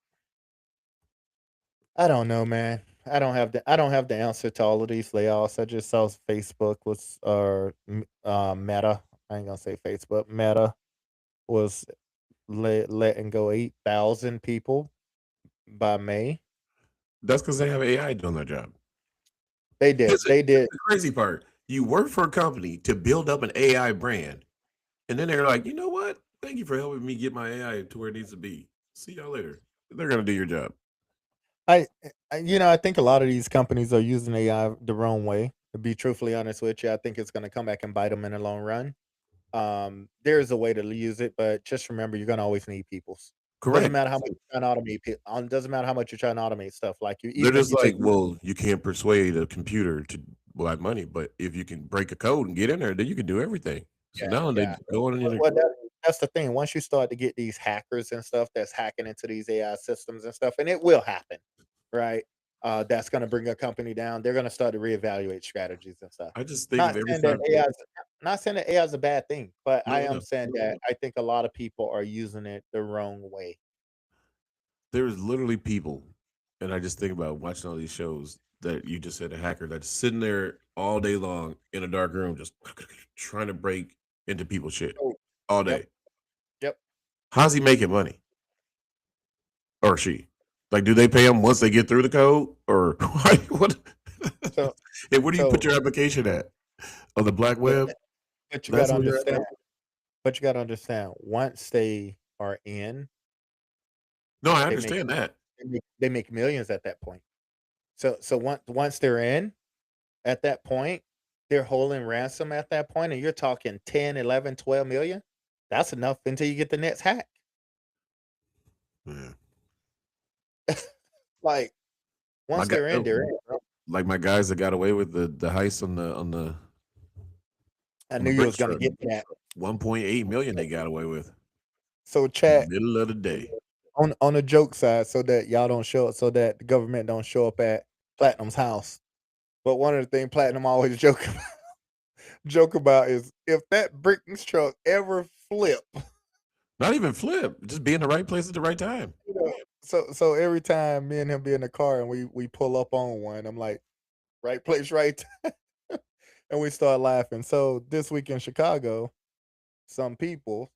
I don't know, man. I don't have the answer to all of these layoffs. I just saw Facebook was Meta. I ain't gonna say Facebook. Meta was letting go 8,000 people by May. That's because they have AI doing their job. They did. Here's They did. the crazy part. You work for a company to build up an AI brand, and then they're like, you know what? Thank you for helping me get my AI to where it needs to be. See y'all later. They're gonna do your job. I think a lot of these companies are using AI the wrong way. To be truthfully honest with you, I think it's going to come back and bite them in the long run. There's a way to use it, but just remember, you're going to always need peoples. Doesn't Correct. matter how much you're trying to automate. Doesn't matter how much you're trying to automate stuff. Like you, They're even if just you take like, well, you can't persuade a computer to like money, but if you can break a code and get in there, then you can do everything. So yeah, now they yeah. go on and Well, that's the thing. Once you start to get these hackers and stuff that's hacking into these AI systems and stuff, and it will happen, right? That's going to bring a company down. They're going to start to reevaluate strategies and stuff. I just think of Not every saying that time. AI is not saying that AI is a bad thing, but I No, am no. saying that I think a lot of people are using it the wrong way. There's literally people, and I just think about watching all these shows that you just said a hacker that's sitting there all day long in a dark room, just trying to break into people's shit Oh, all yep, day. yep. How's he making money or she? Like, do they pay him once they get through the code, or what? So And where do you put so your application at? On the black but web? but you got That's to where you're understand. at. But you got to understand. Once they are in, No, I they make understand that. they make millions at that point. So once they're in, at that point, they're holding ransom at that point, and you're talking 10, 11, 12 million. That's enough until you get the next hack. Yeah. Like My once guy, they're in, bro. like my guys that got away with the heist I on the knew you was Brinks gonna truck, get to that. 1.8 million they got away with So in the chat middle of the day. on the joke side, so that y'all don't show up, so that the government don't show up at Platinum's house. But one of the things Platinum always joke about is if that Brinks truck ever flip, Not even flip, just be in the right place at the right time. you know. So every time me and him be in the car and we pull up on one, I'm like, right place, right time. And we start laughing. So this week in Chicago, some people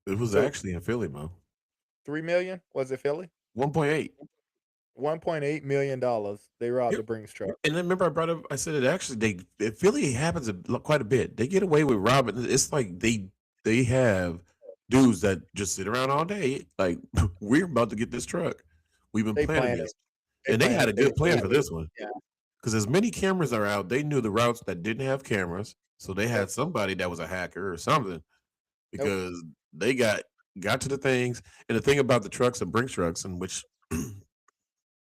It was took actually in Philly, Mo. 3 million. Was it Philly? 1.8. $1.8 million. They robbed Yeah. the Brinks truck. And then remember I brought up, I said it actually Philly happens quite a bit. They get away with robbing. It's like they have dudes that just sit around all day. Like we're about to get this truck. We've been They planning planned it. this, They and they planned had a it. They good plan for this one yeah. because as many cameras are out, they knew the routes that didn't have cameras, so they Yep. had somebody that was a hacker or something Nope. because they got to the things. And the thing about the trucks and Brinks trucks, in which I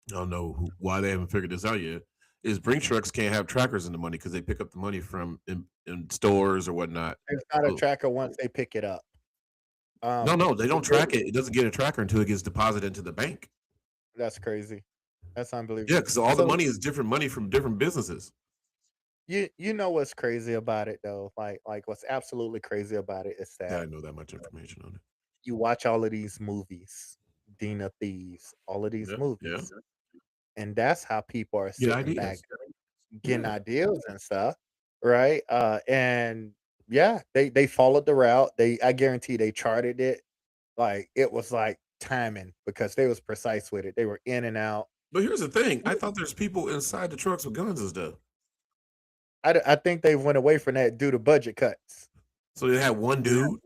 don't know why they haven't figured this out yet. Is Brink trucks can't have trackers in the money because they pick up the money from in stores or whatnot. There's not a So, tracker once they pick it up. no, they The don't good track it. It doesn't get a tracker until it gets deposited into the bank. That's crazy. That's Yeah, unbelievable. because all the So money is different money from different businesses. you know what's crazy about it though? Like what's absolutely crazy about it is Yeah, I that didn't know that much information on it. you watch all of these movies, Dean of Thieves, all of these Yeah, yeah. movies, and that's how people are Get sitting back ideas. getting Yeah. ideas and stuff, right? And yeah, they followed the route. I guarantee they charted it. Like it was like timing because they was precise with it. They were in and out. But here's the thing. I thought there's people inside the trucks with guns and stuff. I think they went away from that due to budget cuts. So they had one dude.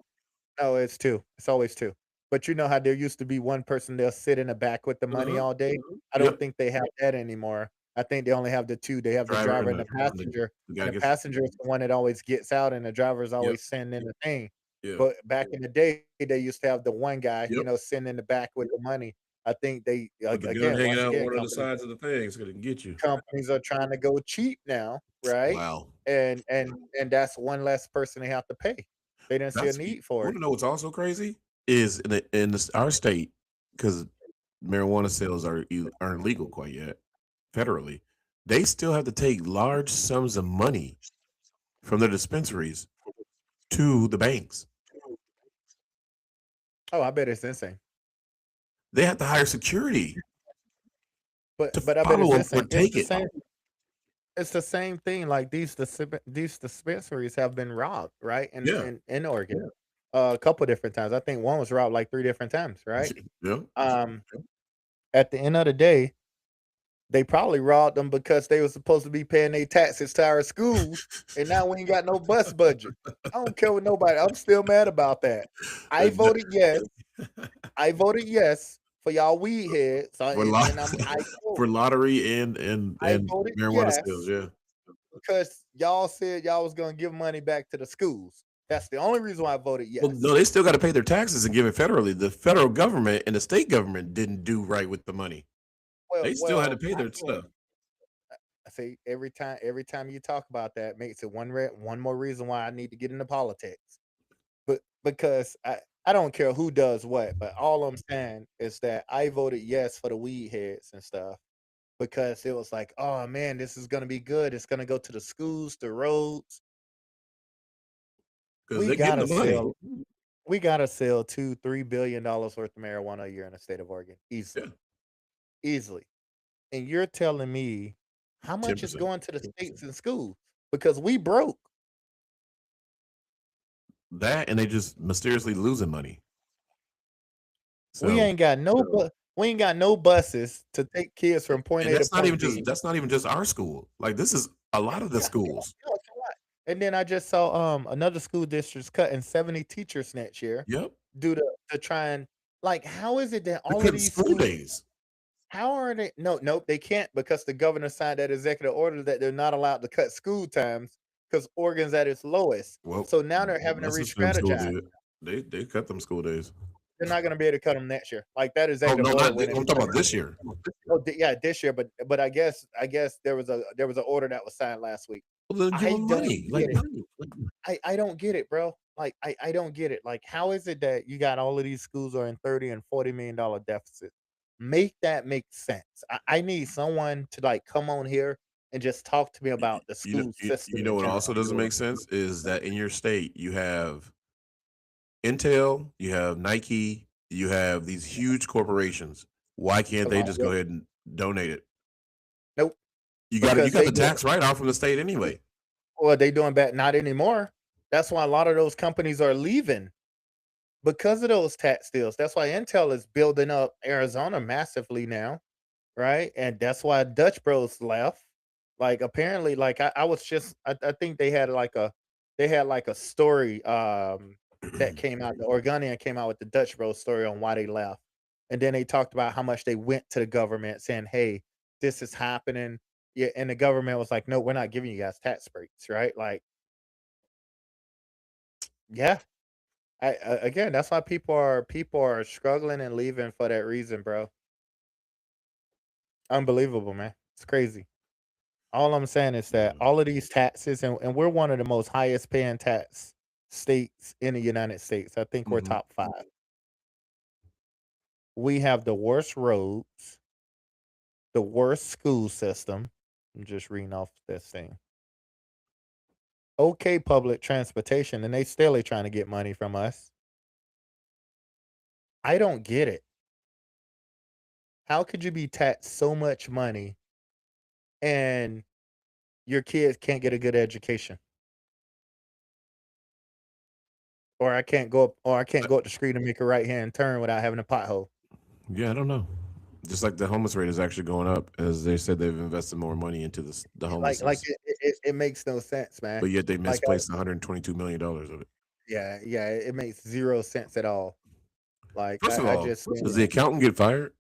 No, it's two. It's always two. But you know how there used to be one person they'll sit in the back with the money Uh-huh. all day? I don't Yep. think they have that anymore. I think they only have the 2. They have the Driver driver and and the the passenger, guy and the gets. passenger is the one that always gets out, and the driver is Yep. always sitting in the thing. Yeah. But back in the day, they used to have the one guy, Yep. sitting in the back with the money. I think they With the gun again, hanging once out again, one of the sides of the thing so they can get you. companies are trying to go cheap now, right? Wow. And that's one less person they have to pay. They didn't see a That's you need for it. wanna know what's also crazy? Is our state, because marijuana sales aren't legal quite yet federally, they still have to take large sums of money from their dispensaries to the banks. Oh, I bet it's insane. They have to hire security But to I bet follow it's them or insane. It's take the it. same. It's the same thing. Like these dispensaries have been robbed, right? Yeah. In Oregon, a couple different times. I think one was robbed like 3 different times, right? Yeah. Um, at the end of the day, they probably robbed them because they were supposed to be paying their taxes to our schools, and now we ain't got no bus budget. I don't care with nobody. I'm still mad about that. I voted yes. I voted yes for y'all weed heads. For lot for lottery and I voted marijuana sales, yes yeah. because y'all said y'all was gonna give money back to the schools. That's the only reason why I voted yes. Well, no, they still gotta pay their taxes and give it federally. The federal government and the state government didn't do right with the money. They still had to pay their stuff. I say every time you talk about that makes it one more reason why I need to get into politics. But because I don't care who does what, but all I'm saying is that I voted yes for the weed heads and stuff because it was like, oh man, this is gonna be good. It's gonna go to the schools, the roads. Because We they're getting gotta the money. sell. We gotta sell $2-3 billion worth of marijuana a year in the state of Oregon, easily, Yeah, easily. And you're telling me how much is 10%. going to the states and schools because we broke. That and they just mysteriously losing money. We So ain't got we ain't got no buses to take kids from point and A to point B. that's not even just our school. Like this is a lot of the Yeah, schools. yeah, it's a lot. And then I just saw another school district's cutting 70 teachers next year Yep. due to try and like how is it that They're all of cutting these school schools days. how are they nope, they can't because the governor signed that executive order that they're not allowed to cut school times because Oregon's at its lowest. Well, So now they're having to that's what them school re-strategize. did. They cut them school days. They're not gonna be able to cut them next year. Like that Oh executive no, order not went I'm in talking place. about this year. Oh, yeah, this year, but I guess there was an order that was signed last week. Well, then give I them don't money. Like get it. I don't get it, bro. Like I don't get it. Like how is it that you got all of these schools are in 30 and $40 million deficit? Make that make sense. I need someone to like come on here and just talk to me about the school system you in know what general. also doesn't make sense is that in your state you have Intel, you have Nike, you have these huge corporations. Why can't they Along just with go ahead and donate it? nope, You because got they the doing tax write off from the state anyway. well, they doing bad not anymore. That's why a lot of those companies are leaving because of those tax deals. That's why Intel is building up Arizona massively now, right? And that's why Dutch Bros left. Like apparently, like I was just I think they had like a story that came out. The Oregonian came out with the Dutch Bros story on why they left. And then they talked about how much they went to the government saying, hey, this is happening. Yeah, and the government was like, no, we're not giving you guys tax breaks, right? Like, yeah. Again, that's why people are struggling and leaving for that reason, bro. Unbelievable, man. It's crazy. All I'm saying is that Yeah. all of these taxes, and we're one of the most highest paying tax states in the United States. I think we're Mhm. top 5. We have the worst roads, the worst school system. I'm just reading off this thing. Okay, public transportation, and they still are trying to get money from us. I don't get it. How could you be taxed so much money and your kids can't get a good education? Or I can't go up the street and make a right hand turn without having a pothole. Yeah, I don't know. Just like the homeless rate is actually going up, as they said they've invested more money into the Like homelessness, it makes no sense, man. but yet they Like misplaced $122 million of it. yeah, it makes zero sense at all. Like First of I all, just think, does the accountant get fired?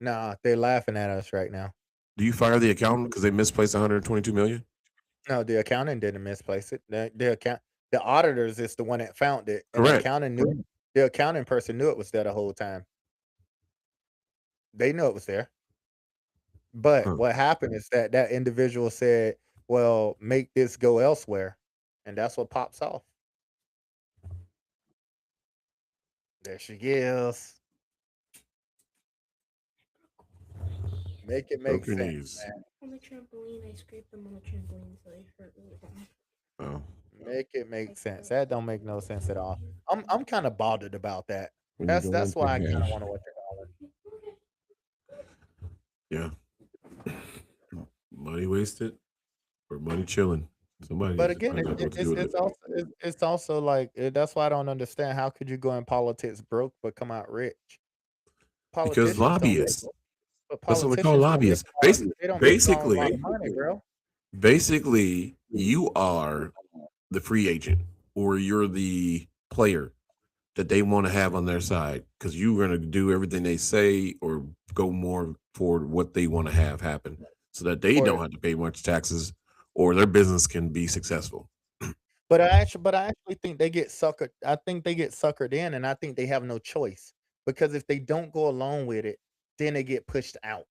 nah, they're laughing at us right now. Do you fire the accountant because they misplaced 122 million? No, the accountant didn't misplace it. The auditors is the one that found it, and Correct. the accounting person knew it was there the whole time. They knew it was there. But Huh. what happened is that that individual said, "Well, make this go elsewhere," and that's what pops off. There she is. Make it make Broke your sense, knees. man. On the trampoline, I scraped them on the trampoline, so they hurt really bad. Oh, Make it make sense. That don't make no sense at all. I'm kind of bothered about that. when you go That's into why I kind of hash. want to what they call it. Yeah. Money wasted or money chilling. Somebody But needs to again, find out what to do with it. it's also like that's why I don't understand. How could you go in politics broke but come out rich? Because Politicians don't make, lobbyists. but That's what we call politicians don't make lobbyists. they don't make a lot Basically, of money, bro. basically, you are the free agent or you're the player that they want to have on their side because you're going to do everything they say or go more for what they want to have happen so that they Or don't have to pay much taxes or their business can be successful. but I actually think they get suckered. I think they get suckered in, and I think they have no choice because if they don't go along with it, then they get pushed out.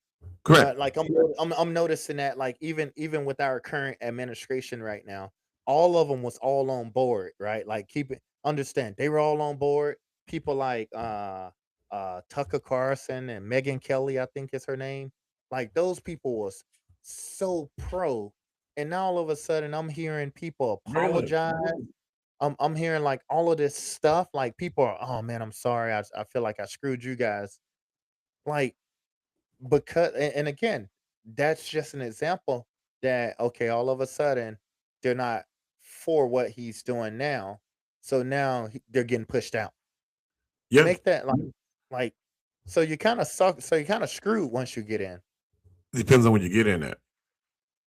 Correct. Like I'm noticing that like even with our current administration right now, all of them was all on board, right? Like keep it understand they were all on board. People like Tucker Carlson and Megan Kelly, I think is her name. Like those people was so pro, and now all of a sudden I'm hearing people apologize. I'm hearing like all of this stuff. Like people are, oh man, I'm sorry. I feel like I screwed you guys. Like because and again, that's just an example that okay, all of a sudden they're not for what he's doing now. So now they're getting pushed out. Yeah. Make that like so you kind of suck so you kind of screwed once you get in. Depends on when you get in at.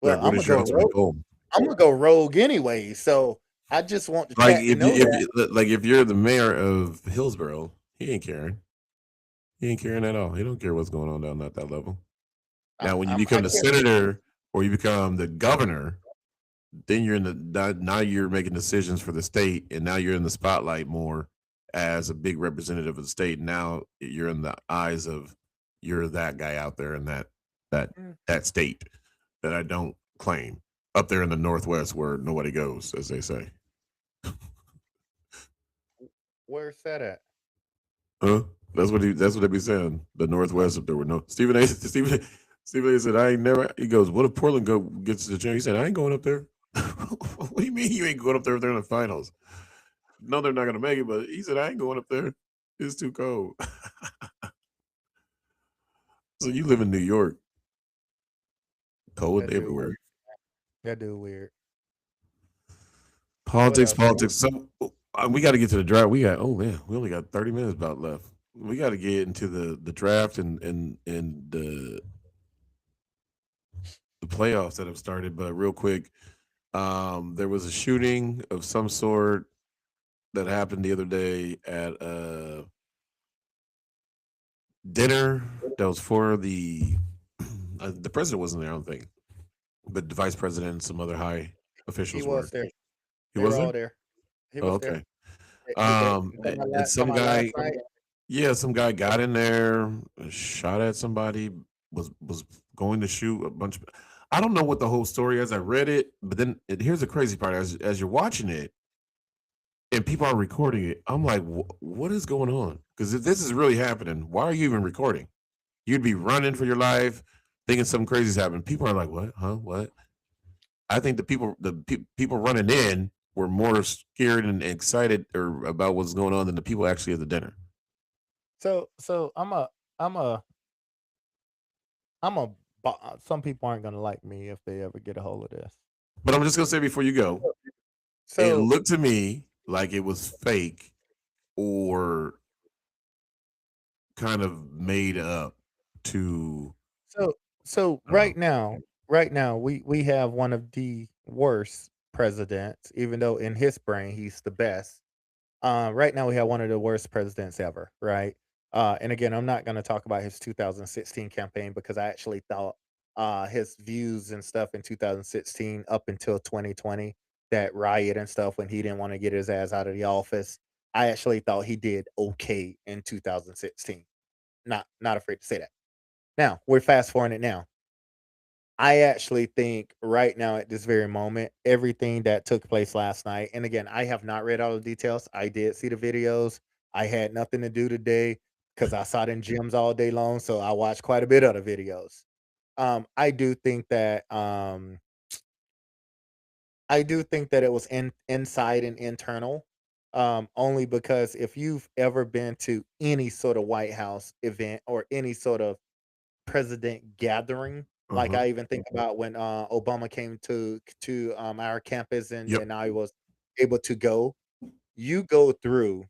Well, Like, what is your ultimate goal? I'm gonna go rogue anyway. So I just want the Like, chat to if know that. like if you're the mayor of Hillsborough, he ain't caring. He ain't caring at all. He don't care what's going on down at that level. Now, when you I become the can't senator or you become the governor, then you're in now you're making decisions for the state, and now you're in the spotlight more as a big representative of the state. Now you're in the eyes of you're that guy out there in that Mm, that state that I don't claim up there in the Northwest where nobody goes, as they say. where's that at? Huh? That's what they be saying. The Northwest up there with no Stephen A. Stephen A. said, I ain't never. He goes, what if Portland gets to the championship? He said, I ain't going up there. What do you mean you ain't going up there if they're in the finals? No, they're not going to make it, but he said, I ain't going up there. It's too cold. So you live in New York, cold That dude everywhere. weird. That dude weird. Politics. else? So we got to get to the draft. We only got 30 minutes about left. We got to get into the draft and the playoffs that have started. But real quick, there was a shooting of some sort that happened the other day at a dinner that was for the president wasn't there, I don't think, but the vice president and some other high He officials were. was there. He They were was all there. there. He Oh, was there. okay. And some guy, Last night. yeah, some guy got in there, shot at somebody, was going to shoot a bunch of. I don't know what the whole story is. I read it, but then here's the crazy part: as you're watching it, and people are recording it, I'm like, what is going on? Because if this is really happening, why are you even recording? You'd be running for your life, thinking something crazy is happening. People are like, what? Huh? What? I think the people running in were more scared and excited or about what's going on than the people actually at the dinner. So I'm a some people aren't gonna like me if they ever get a hold of this. But I'm just gonna say before you go, it So looked to me like it was fake or kind of made up to. so right now we have one of the worst presidents, even though in his brain he's the best. Right now we have one of the worst presidents ever, right? And again, I'm not going to talk about his 2016 campaign because I actually thought his views and stuff in 2016 up until 2020, that riot and stuff when he didn't want to get his ass out of the office. I actually thought he did okay in 2016. Not afraid to say that. Now we're fast forwarding it now. I actually think right now at this very moment, everything that took place last night, and again, I have not read all the details. I did see the videos. I had nothing to do today because I sat in gyms all day long, so I watched quite a bit of the videos. I do think that it was inside and internal. Only because if you've ever been to any sort of White House event or any sort of president gathering. Like Uh-huh. I even think about when Obama came to our campus Yep. and I was able to go. You go through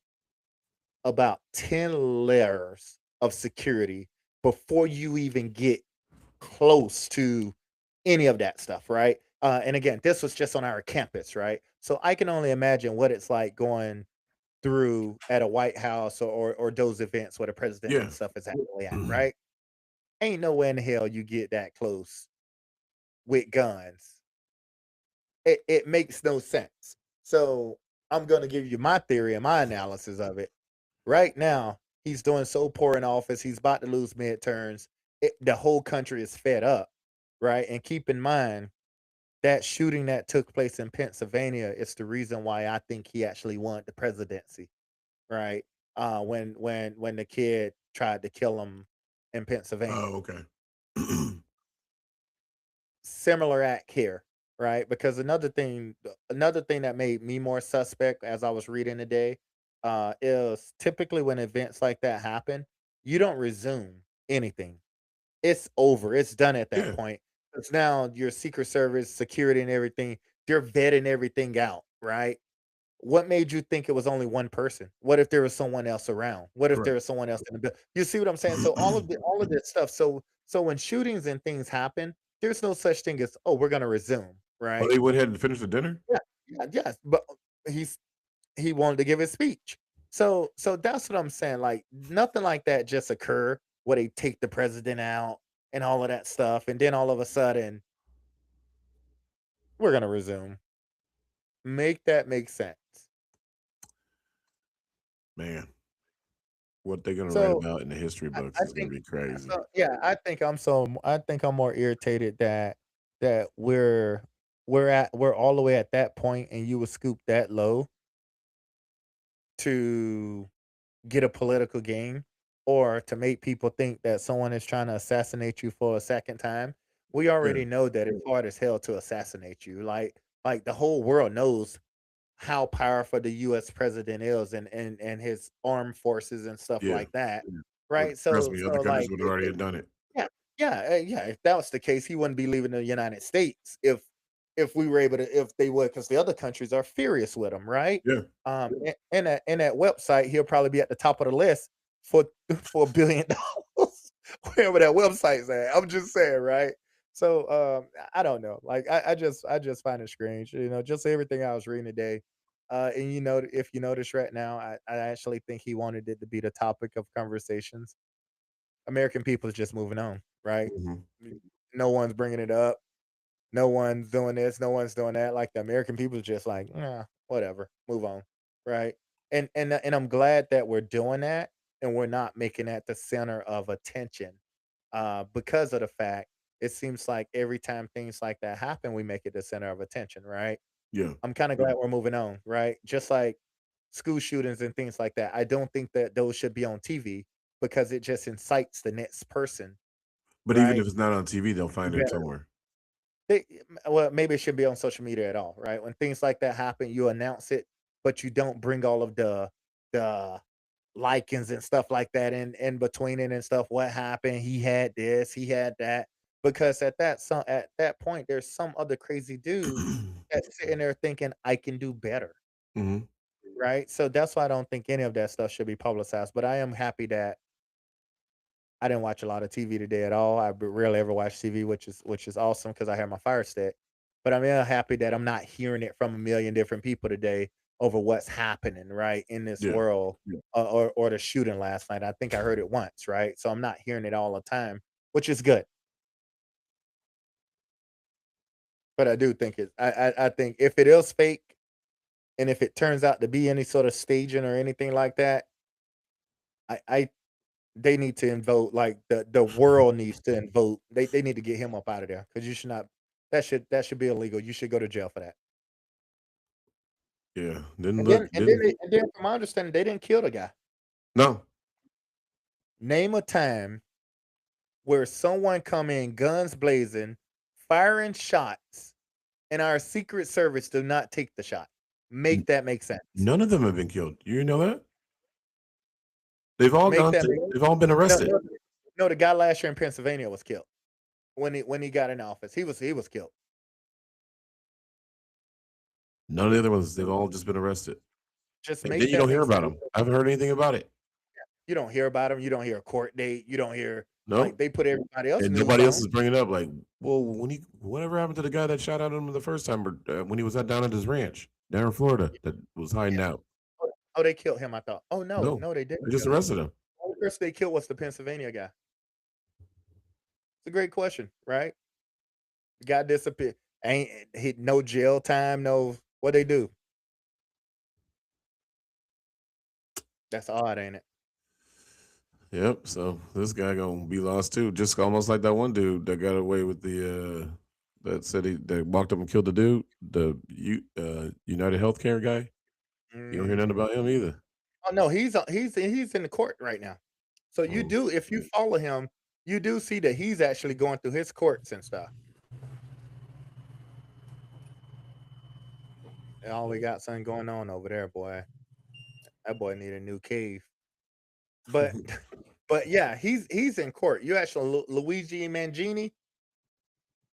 about 10 layers of security before you even get close to any of that stuff, right? And again, this was just on our campus, right? So I can only imagine what it's like going through at a White House or those events where the president Yeah. and stuff is actually at, right? Ain't nowhere in hell you get that close with guns. It makes no sense. So I'm gonna give you my theory and my analysis of it. Right now, he's doing so poor in office. He's about to lose midterms. The whole country is fed up, right? And keep in mind that shooting that took place in Pennsylvania is the reason why I think he actually won the presidency, right? When the kid tried to kill him in Pennsylvania. Oh, okay. Similar act here, right? Because another thing that made me more suspect as I was reading today, is typically when events like that happen, you don't resume anything. It's over. It's done at that Yeah. point. It's now your Secret Service, security, and everything. They're vetting everything out, right? What made you think it was only one person? What if there was someone else around? What if there Correct. was someone else in the building? You see what I'm saying? So all of this stuff. So when shootings and things happen, there's no such thing as, oh, we're gonna resume, Oh, right? they went ahead and finished the dinner? Yeah, yeah, yes. But he's he wanted to give his speech. So that's what I'm saying. Like nothing like that just occur where they take the president out and all of that stuff, and then all of a sudden we're gonna resume. Make that make sense. Man, what they're gonna write So about in the history I, books I is gonna think be crazy. so. Yeah, I think I'm more irritated that we're all the way at that point, and you would scoop that low to get a political gain or to make people think that someone is trying to assassinate you for a second time. We Yeah. already know that it's hard as hell to assassinate you. Like the whole world knows how powerful the US president is and his armed forces and stuff Yeah. like that. Yeah. But Right? trust So me, other so countries like would already have done it. yeah, yeah. If that was the case, he wouldn't be leaving the United States if we were able to, if they would, because the other countries are furious with him, right? Yeah. In that website, he'll probably be at the top of the list for for $1 billion, wherever that website's at. I'm just saying, right? So I don't know. Like I just find it strange, just everything I was reading today. And if you notice right now, I actually think he wanted it to be the topic of conversations. American people is just moving on, right? Mhm. No one's bringing it up. No one's doing this. No one's doing that. Like the American people is just like, yeah, whatever, move on, right? And I'm glad that we're doing that and we're not making that the center of attention, because of the fact it seems like every time things like that happen, we make it the center of attention, right? Yeah. I'm kind of glad we're moving on, right? Just like school shootings and things like that. I don't think that those should be on TV because it just incites the next person, But even right? if it's not on TV, they'll find it Better. somewhere. Well, maybe it should be on social media at all, right? When things like that happen, you announce it, but you don't bring all of the likings and stuff like that in between it and stuff. What happened? He had this, he had that. Because at that point, there's some other crazy dude that's sitting there thinking I can do better, Mhm. right? So that's why I don't think any of that stuff should be publicized. But I am happy that I didn't watch a lot of TV today at all. Rarely ever watch TV, which is awesome because I have my Fire Stick. But I'm happy that I'm not hearing it from a million different people today over what's happening, right, in this Yeah. world, Yeah. or the shooting last night. I think I heard it once, right? So I'm not hearing it all the time, which is good. But I do think I think if it is fake and if it turns out to be any sort of staging or anything like that, I they need to invoke like the world needs to invoke. They need to get him up out of there because you should not. That should be illegal. You should go to jail for that. Yeah. Didn't And look. then and then Didn't. they, and then from my understanding, they didn't kill the guy. No. Name a time where someone come in guns blazing, firing shots, and our Secret Service do not take the shot. Make that make sense. None of them have been killed. You know that? They've all Make gone. that make They've all been no, arrested. no, no, the guy last year in Pennsylvania was killed when he got in office. He was killed. None of the other ones. They've all just been arrested. Just And make then you that don't hear make about sense. them. I haven't heard anything about it. You don't hear about him. You don't hear a court date. You don't hear No. like they put everybody else And news nobody else on. is bringing it up. Like, well, whatever happened to the guy that shot at him the first time, or when he was down at his ranch down in Florida that was hiding Yeah. out? Oh, they killed him. I thought. Oh No, no, they they didn't just kill him. arrested him. The only person they killed was the Pennsylvania guy. It's a great question, right? The guy disappeared. Ain't hit no jail time. No, what they do? That's odd, ain't it? Yep. So this guy gonna be lost too, just almost like that one dude that got away with the that said that walked up and killed the dude, the United Healthcare guy. You don't hear nothing Mm. about him either. Oh no, he's in the court right now. So you Oh, do if you follow him, you do see that he's actually going through his courts and stuff. And all we got something going on over there, boy. That boy need a new cave. But but yeah, he's in court. You actually Luigi Mangini.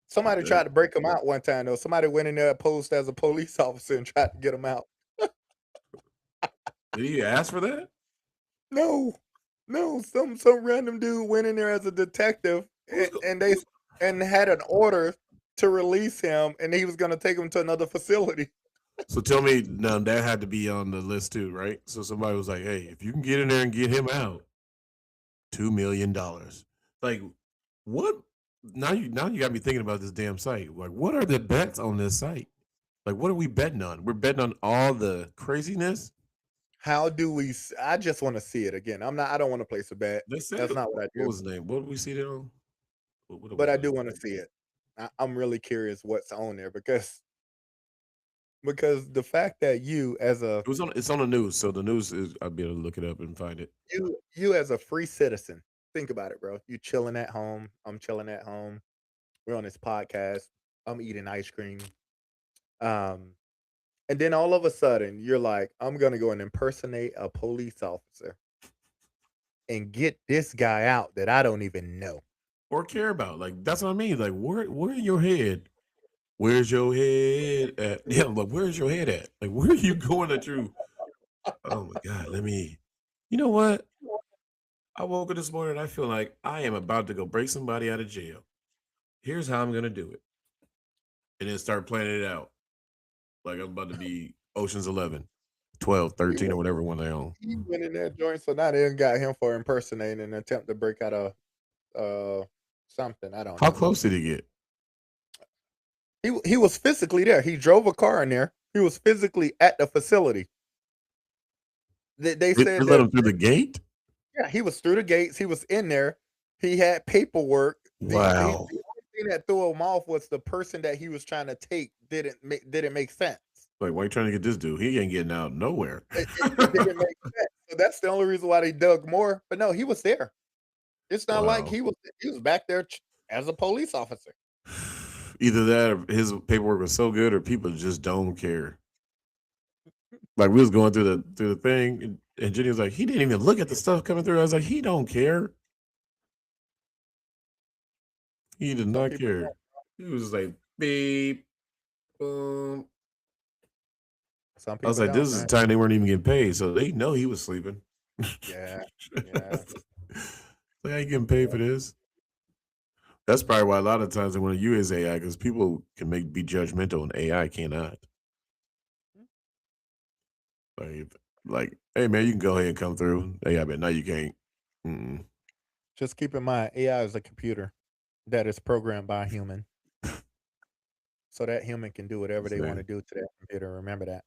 Somebody yeah. tried to break him out one time though. Somebody went in there posed as a police officer and tried to get him out. Did he ask for that? No, no, some random dude went in there as a detective Who's go- and had an order to release him, and he was going to take him to another facility. So tell me now that had to be on the list too, right? So somebody was like, "Hey, if you can get in there and get him out, $2 million." Like, what? Now you got me thinking about this damn site. Like, what are the bets on this site? Like, what are we betting on? We're betting on all the craziness. How do we? I just want to see it again. I don't want to place a bet. They said, That's not what I what do. was the name? What did we see it on? What But I was do it? want to see it. I'm really curious what's on there because the fact that you as a It was on. It's on the news. So the news is. I'll be able to look it up and find it. you as a free citizen, think about it, bro. You chilling at home. I'm chilling at home. We're on this podcast. I'm eating ice cream. Um, and then all of a sudden, you're like, I'm gonna go and impersonate a police officer and get this guy out that I don't even know. Or care about. Like that's what I mean. Like where in your head? Where's your head at? Yeah, like where's your head at? Like where are you going that you? Oh my God, let me. You know what? I woke up this morning and I feel like I am about to go break somebody out of jail. Here's how I'm going to do it. And then start planning it out. Like I'm about to be Ocean's 11, 12, He 13, or went, whatever one they own. he went in that joint, so now they done got him for impersonating an attempt to break out of something. I don't How know. close did he get? He was physically there. He drove a car in there. He was physically at the facility. They They said let that him through the gate? yeah, he was through the gates. He was in there. He had paperwork. The only Wow. thing that threw him off was the person that he was trying to take didn't make sense. Like, why you trying to get this dude? He ain't getting out nowhere. It didn't make sense. So that's the only reason why they dug more. But no, he was there. It's not like Wow. he was back there as a police officer. Either that or his paperwork was so good or people just don't care. Like we was going through the thing and Jenny was like, he didn't even look at the stuff coming through. I was like, he don't care. He did Some not people care. don't. He was just like, beep, boom. Some I was people like, this don't, is the man. time they weren't even getting paid. So they know he was sleeping. Yeah, yeah. Like, I ain't getting paid for this. That's probably why a lot of times they want to use AI because people can be judgmental and AI cannot. Like, hey man, you can go ahead and come through. Yeah, but now you can't. Mm-mm. Just keep in mind, AI is a computer that is programmed by a human, so that human can do whatever they want to Understand? do to that computer. Remember that.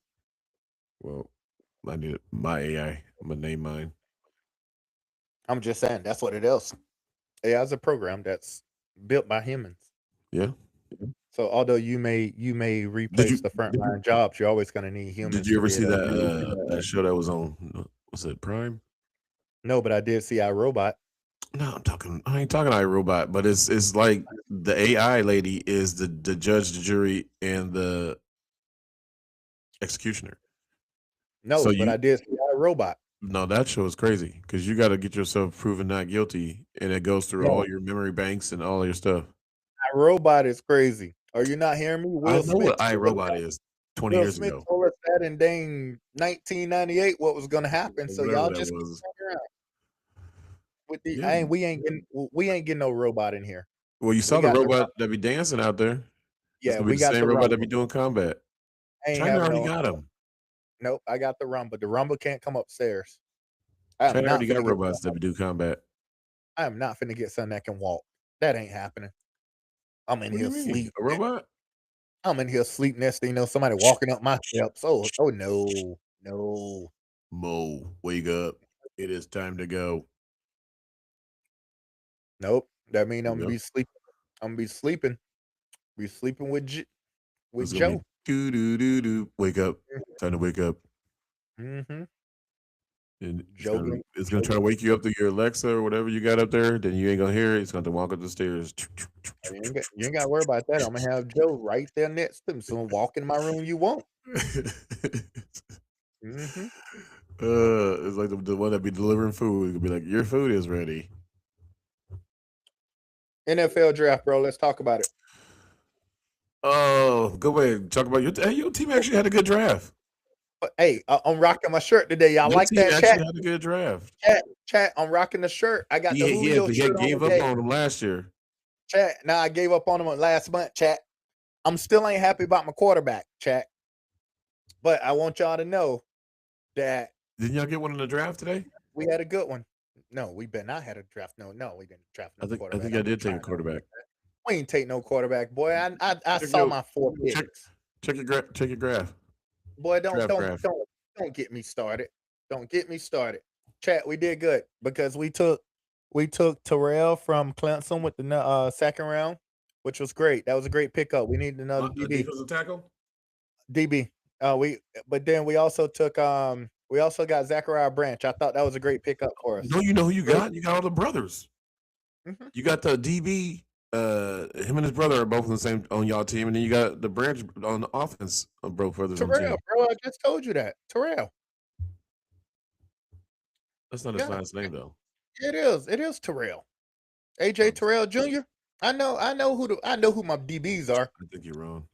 Well, I need my AI. I'm gonna name mine. I'm just saying that's what it is. AI is a program that's built by humans. Yeah. So although you may Did replace you the frontline jobs, you're always going to need did humans you to ever be see able to. that show that was on? Was it Prime? No, but I did see iRobot. No, I ain't talking iRobot, but it's like the AI lady is the judge, the jury, and the executioner. So No, but I did see iRobot. no, that show is crazy because you got to get yourself proven not guilty, and it goes through all No, your memory banks and all your stuff. iRobot is crazy. Are you not hearing me? I know what iRobot is 20 Will years Smith ago, told us that in dang 1998 what was going to happen. or So whatever y'all that just keep was. playing around with the. Yeah. I ain't. We ain't getting no robot in here. Well, you We saw the got the. robot that be dancing out there. It's Yeah, gonna be we the got same the robot that be Rumble. doing combat. I ain't China having already no. got him. Nope, I got the Rumble. The Rumble can't come upstairs. I am China already not got finna get. robots that do combat. I am not finna get something that can walk. That ain't happening. I'm in What do here you mean? sleep. A robot? I'm in here sleep next thing you know, somebody walking up my steps. Oh no, no, Mo, wake up. It is time to go. nope. That mean I'm gonna Yep. be sleeping. I'm gonna be sleeping. Be sleeping with It's gonna be Joe. doo doo doo doo. Wake up. Time to wake up. Mm-hmm. And Joe gonna it's gonna try to wake you up to your Alexa or whatever you got up there. Then you ain't gonna hear it. It's gonna walk up the stairs. you ain't gotta worry about that. I'm gonna have Joe right there next to him. So walk in my room you won't. Mm-hmm. It's like the one that be delivering food. It could be like, your food is ready. NFL draft, bro. Let's talk about it. Oh, go ahead. Talk about your team actually had a good draft. But hey, I'm rocking my shirt today. Y'all Your like team that chat? actually had a good draft. Chat. I'm rocking the shirt. I got the He Julio shirt on gave up today. on him last year. Chat. Now I gave up on him last month. Chat. I'm still ain't happy about my quarterback. Chat. But I want y'all to know that Didn't y'all get one in the draft today? we had a good one. No, we better not had a draft. No, we didn't draft no I quarterback. think I'm I did take a trying to- quarterback. We ain't take no quarterback, boy. I Check saw your- my 4 Check picks. check your graph. Boy, draft graph. don't get me started. Don't get me started. Chat, we did good because we took Terrell from Clemson with the second round, which was great. That was a great pickup. We needed another DB. Defensive tackle. DB. But then we also took we also got Zachariah Branch. I thought that was a great pickup for us. No, you know who you Great. got? You got all the brothers. Mhm. You got the DB. Him and his brother are both on the same on y'all team, and then you got the Branch on the offense of both brothers on the team. Terrell, bro. I just told you that. Terrell. That's not his Yeah. last name though. It is. It is Terrell. AJ Terrell Jr. I know who my DBs are. I think you're wrong.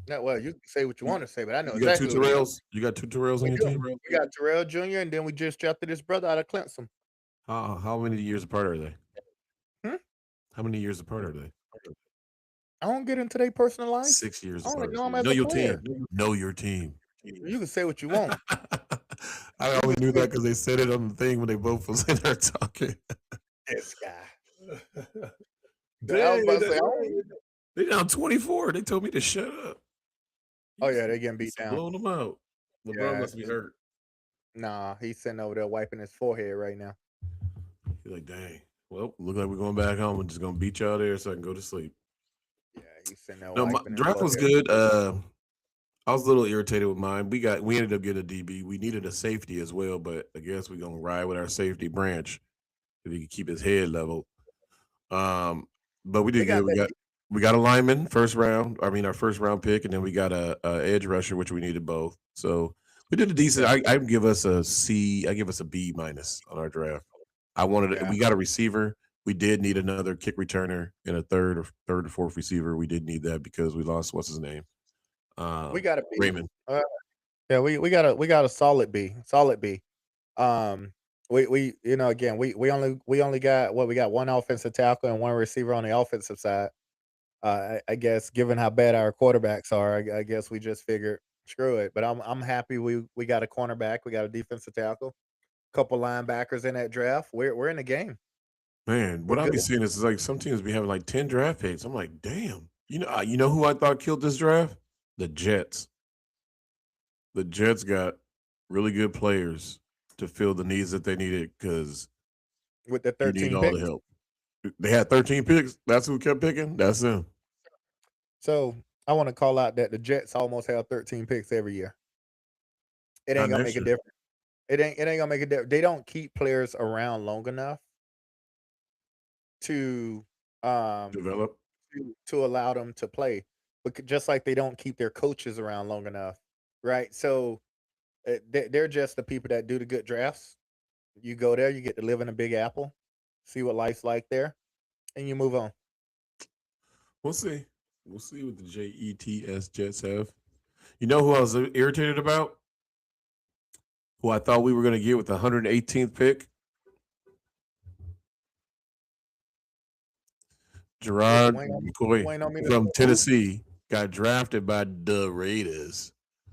Not well, you can say what you want to say, but I know You got exactly two who it is. Terrells. You got two Terrells on We your do. team. We got Terrell Jr. and then we just drafted his brother out of Clemson. How many years apart are they? Hmm? How many years apart are they? I don't get into their personal life. 6 years I only apart. know him as Know a your player. team. Know your team. You can say what you want. I only knew that because they said it on the thing when they both was in there talking. This guy. I was Dang, about to say, I don't- they down 24. They told me to shut up. Oh yeah, they getting beat down. Blowing them out. LeBron Yeah, must be hurt. Nah, he's sitting over there wiping his forehead right now. He's like, dang. Well, look like we're going back home. We're just gonna beat y'all there so I can go to sleep. Yeah, he's sitting there No, my wiping his draft was forehead. good. I was a little irritated with mine. We ended up getting a DB. We needed a safety as well, but I guess we're gonna ride with our safety Branch if he can keep his head level. But we did good. We got a lineman first round. I mean, our first round pick, and then we got a edge rusher, which we needed both. So we did a decent. I give us a C. I give us a B minus on our draft. We got a receiver. We did need another kick returner and a third or fourth receiver. We did need that because we lost what's his name. We got a B. Raymond. Yeah, we got a solid B. Solid B. We again we only got we got one offensive tackle and one receiver on the offensive side. I guess given how bad our quarterbacks are, I guess we just figured Screw it. But I'm happy we got a cornerback, we got a defensive tackle, couple linebackers in that draft. We're in the game. Man, We're what I good. be seeing is like some teams be having like 10 draft picks. I'm like, damn. You know who I thought killed this draft? The Jets. The Jets got really good players to fill the needs that they needed because With the you need 13 all the picks. help. They had 13 picks. That's who kept picking. That's them. So I want to call out that the Jets almost have 13 picks every year. It Not ain't gonna next make a year. difference. It ain't gonna make a difference. They don't keep players around long enough to um Develop. to allow them to play. But just like they don't keep their coaches around long enough, right? So they're just the people that do the good drafts. You go there, you get to live in a Big Apple, see what life's like there, and you move on. We'll see. We'll see what the Jets have. You know who I was irritated about? Who I thought we were going to get with the 118th pick? Gerard McCoy Wayne on me to from who? Tennessee got drafted by the Raiders.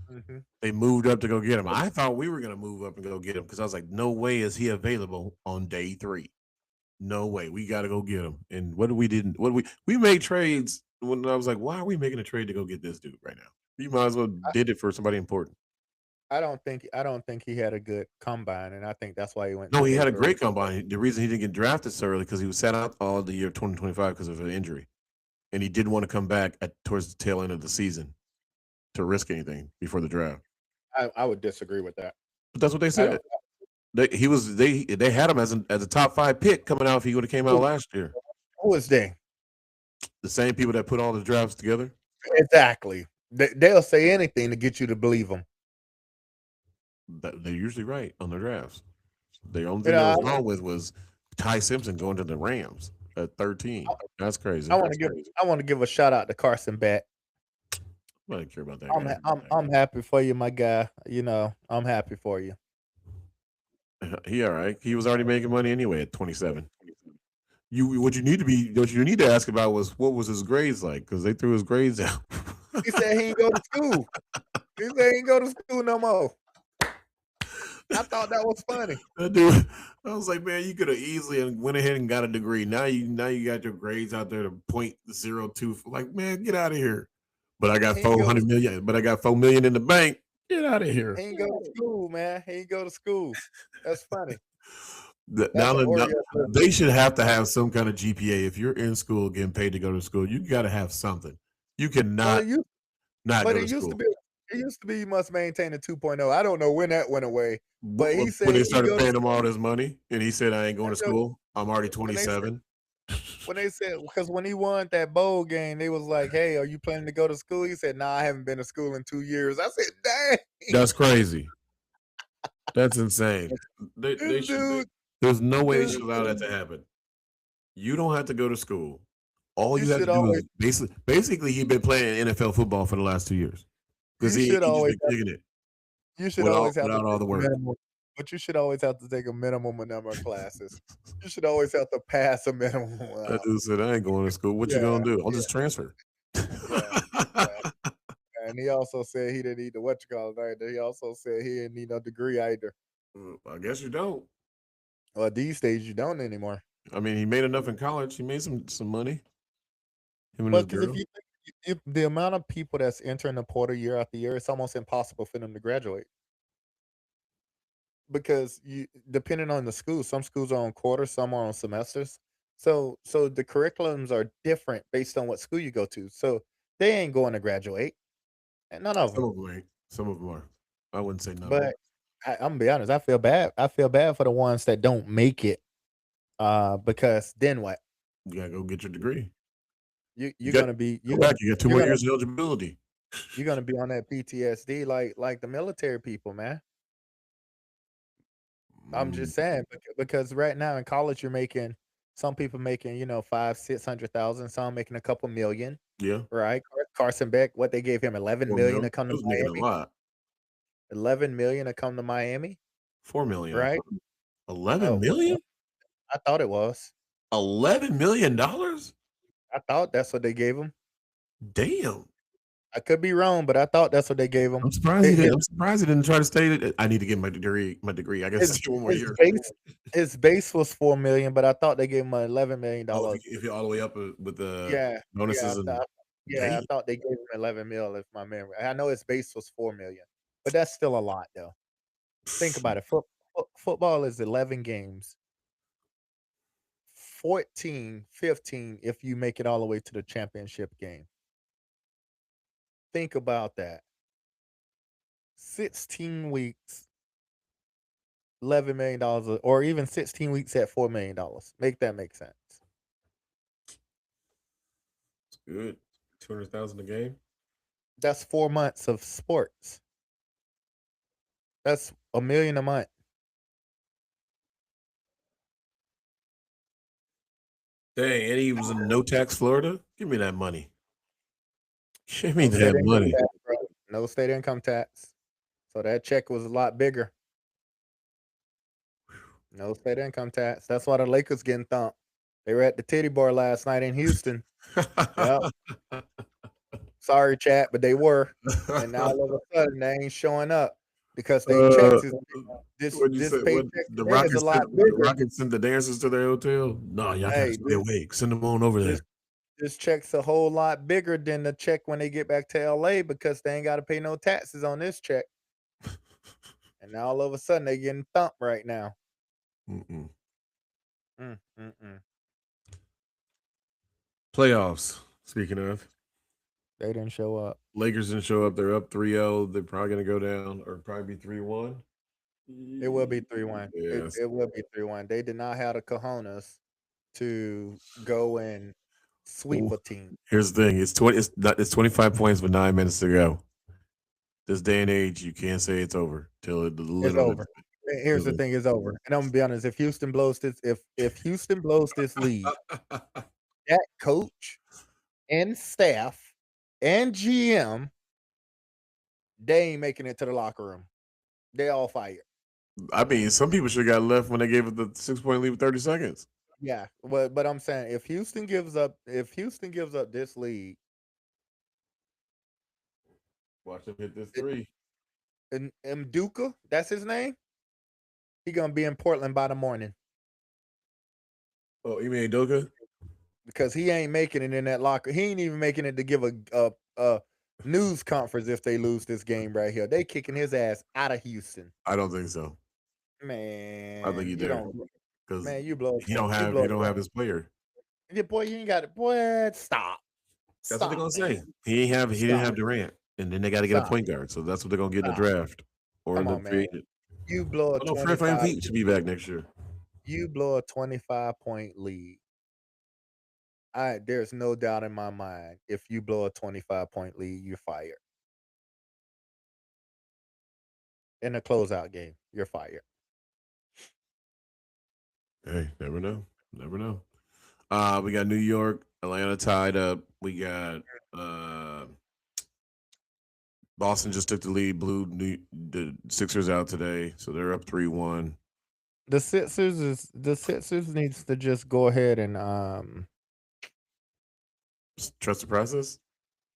Mhm. They moved up to go get him. I thought we were going to move up and go get him because I was like, no way is he available on day 3. No way. We got to go get him. And we made trades when I was like, why are we making a trade to go get this dude right now? You might as well did it for somebody important. I don't think he had a good combine, and I think that's why he went. No, to he day had a 3. great combine. The reason he didn't get drafted so early because he was sat out all the year 2025 because of an injury, and he didn't want to come back towards the tail end of the season to risk anything before the draft. I would disagree with that. But that's what they I said. don't. They had him as a top 5 pick coming out if he would have came out last year. Who is they? The same people that put all the drafts together. Exactly. They'll say anything to get you to believe them. They're usually right on their drafts. The only You thing know, that was wrong with was Ty Simpson going to the Rams at 13. That's crazy. I want to give a shout out to Carson Beck. I don't care about that guy. I'm happy for you, my guy. You know, I'm happy for you. He all right. He was already making money anyway at 27. What you need to ask about was what was his grades like because they threw his grades out. He said he ain't go to school. He said he ain't go to school no more. I thought that was funny. That dude, I was like, man, you could have easily went ahead and got a degree. Now you got your grades out there to 0.02. Like, man, get out of here. But I got He ain't go to- 400 million. But I got 4 million in the bank. Get out of here. He ain't go to school, man. He ain't go to school. That's funny. Now, an Oreo they should have to have some kind of GPA. If you're in school getting paid to go to school, you got to have something. You cannot not go to school. It used to be you must maintain a 2.0. I don't know when that went away. But he said when they he started go to paying him all this money, and he said, "I ain't going to When they- school. I'm already 27." When they said, because when he won that bowl game, they was like, "Hey, are you planning to go to school?" He said, "Nah, I haven't been to school in 2 years." I said, "Dang, That's crazy. That's insane. There's no way they should allow that to happen. You don't have to go to school. All you have to do is basically he's been playing NFL football for the last 2 years because he's just been kicking it. You should always have without all the work. But you should always have to take a minimum number of classes. You should always have to pass a minimum. That dude said, "I ain't going to school. What you gonna do? I'll just transfer." And he also said he didn't need the either. He also said he didn't need no degree either. I guess you don't. Well, these days you don't anymore. I mean, he made enough in college. He made some money. But because if the amount of people that's entering the portal year after year, it's almost impossible for them to graduate. Because depending on the school, some schools are on quarters, some are on semesters. So the curriculums are different based on what school you go to. So they ain't going to graduate. And none of them. Some of them ain't. Some of them are. I wouldn't say none. But I'm gonna be honest, I feel bad. I feel bad for the ones that don't make it. Because then what? You gotta go get your degree. You're gonna be You got 2 more years of eligibility. You're gonna be on that PTSD like the military people, man. I'm just saying because right now in college you're making some people making 500,000-600,000, some making a couple million. Yeah. Right. Carson Beck, what they gave him 11 million to come to Miami. 11 million to come to Miami. 4 million. Right. 11 million? I thought it was $11 million. I thought that's what they gave him. Damn. I could be wrong, but I thought that's what they gave him. I'm surprised he His, didn't. I'm surprised he didn't try to stay. I need to get my degree. My degree. I guess his, stay one more his year. base was $4 million, but I thought they gave him $11 million. Oh, if you're all the way up with the Yeah, bonuses and I thought they gave him 11 mil if my memory. I know his base was 4 million, but that's still a lot though. Think about it. Football is 11 games. 14, 15 if you make it all the way to the championship game. Think about that. 16 weeks, $11 million, or even 16 weeks at $4 million. Make that make sense. It's good. 200,000 a game. That's 4 months of sports. That's $1 million a month. Dang, and he was in no tax Florida. Give me that money. Give me No state that income money. tax, bro. No state income tax. So that check was a lot bigger. No state income tax. That's why the Lakers getting thumped. They were at the titty bar last night in Houston. Yep. Sorry, chat, but they were. And now all of a sudden they ain't showing up because they checks is What'd you this say? paycheck The for them is a lot the bigger. Rockets sent the dancers to their hotel? No, y'all gotta Hey, stay awake. Send them on over there. this check's a whole lot bigger than the check when they get back to LA because they ain't got to pay no taxes on this check. And now all of a sudden they getting thumped right now. Mm-mm. Mm-mm. Playoffs. Speaking of, They didn't show up. Lakers didn't show up. They're up 3-0. They're probably gonna go down or probably be 3-1. It will be 3-1. Yes. It will be 3-1. They did not have the cojones to go and sweep Ooh. a team. Here's the thing: it's 25 points with 9 minutes to go. This day and age, you can't say it's over till it It's over. Here's the thing: it's over. And I'm gonna be honest. If Houston blows this, if Houston blows this lead, that coach and staff and GM, they ain't making it to the locker room. They all fired. I mean, some people should have got left when they gave it the 6-point lead with 30 seconds. Yeah, but I'm saying if Houston gives up this lead, Watch them hit this three. and Mduka, that's his name. He gonna be in Portland by the morning Oh, you mean Doka? because he ain't making it in that locker. He ain't even making it to give a news conference if they lose this game right here. They kicking his ass out of Houston. I don't think so. Man, I think you do. Because Man, you blow. you don't have his player. Yeah, boy, you ain't got it. Boy, stop. That's what they're gonna Stop, say. He didn't have Durant, and then they got to get a Stop. point guard. So that's what they're gonna get in the Stop. draft or Come in the on, man. free agent. You blow a Oh, no, Fred 25. VanVleet should be back next year. You blow a 25-point lead. There's no doubt in my mind. If you blow a 25-point lead, you're fired. In a closeout game, you're fired. Hey, never know. Never know. We got New York, Atlanta tied up. We got Boston just took the lead, blew the Sixers out today, so they're up 3-1. The Sixers needs to just go ahead and Trust the process.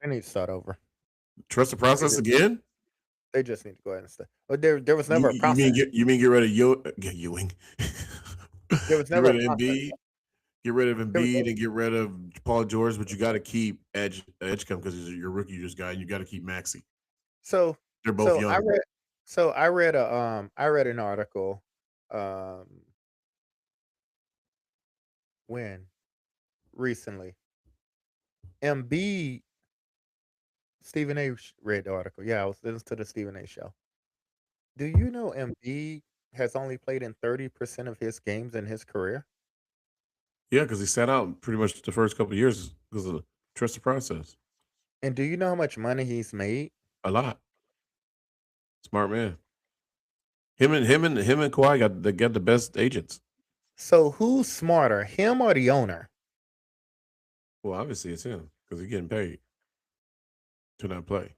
they need to start over. Trust the process again. They just need to go ahead and start. But there was never a process. You mean get rid of Ewing? There was never get rid a of Embiid. Get rid of Embiid and get rid of Paul George, but you got to keep Edgecombe because he's your rookie you just got, and you got to keep Maxey. So they're both young. I read an article recently. Embiid, Stephen A. read the article. Yeah, I was listening to the Stephen A. show. Do you know Embiid has only played in 30% of his games in his career? Yeah, because he sat out pretty much the first couple of years because of the trust the process. And do you know how much money he's made? A lot. Smart man. Him and Kawhi got the best agents. So who's smarter, him or the owner? Well, obviously it's him because he's getting paid to not play.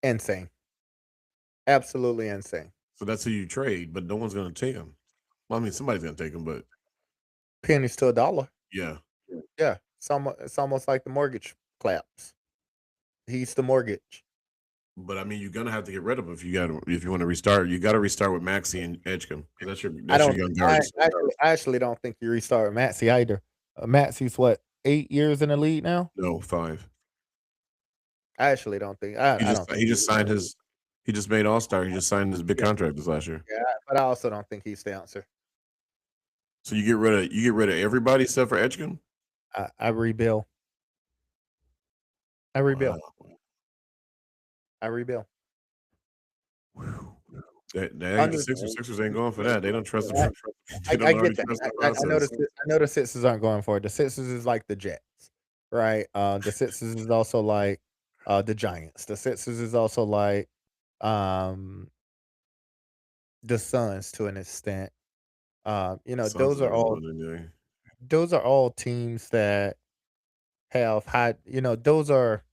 Insane. Absolutely insane. So that's who you trade, but no one's going to take him. Well, I mean, somebody's going to take him, but pennies to a dollar. Yeah. Yeah. It's almost like the mortgage collapse. He's the mortgage. But I mean, you're gonna have to get rid of him if you want to restart. You got to restart with Maxi and Edgecombe. That's your I don't. young I guards. actually don't think you restart with Maxi either. Maxi's what 8 years in the league now. No, 5. I actually don't think. I don't think He just signed his. He just made All-Star. He just signed his big contract this last year. Yeah, but I also don't think he's the answer. So you get rid of everybody except for Edgecombe. I rebuild. I rebuild. Wow. I rebuild. The Sixers ain't going for that. They don't trust him. I get that. I know the Sixers aren't going for it. The Sixers is like the Jets, right? The Sixers is also like the Giants. The Sixers is also like the Suns to an extent. Those are all teams that have high. Those are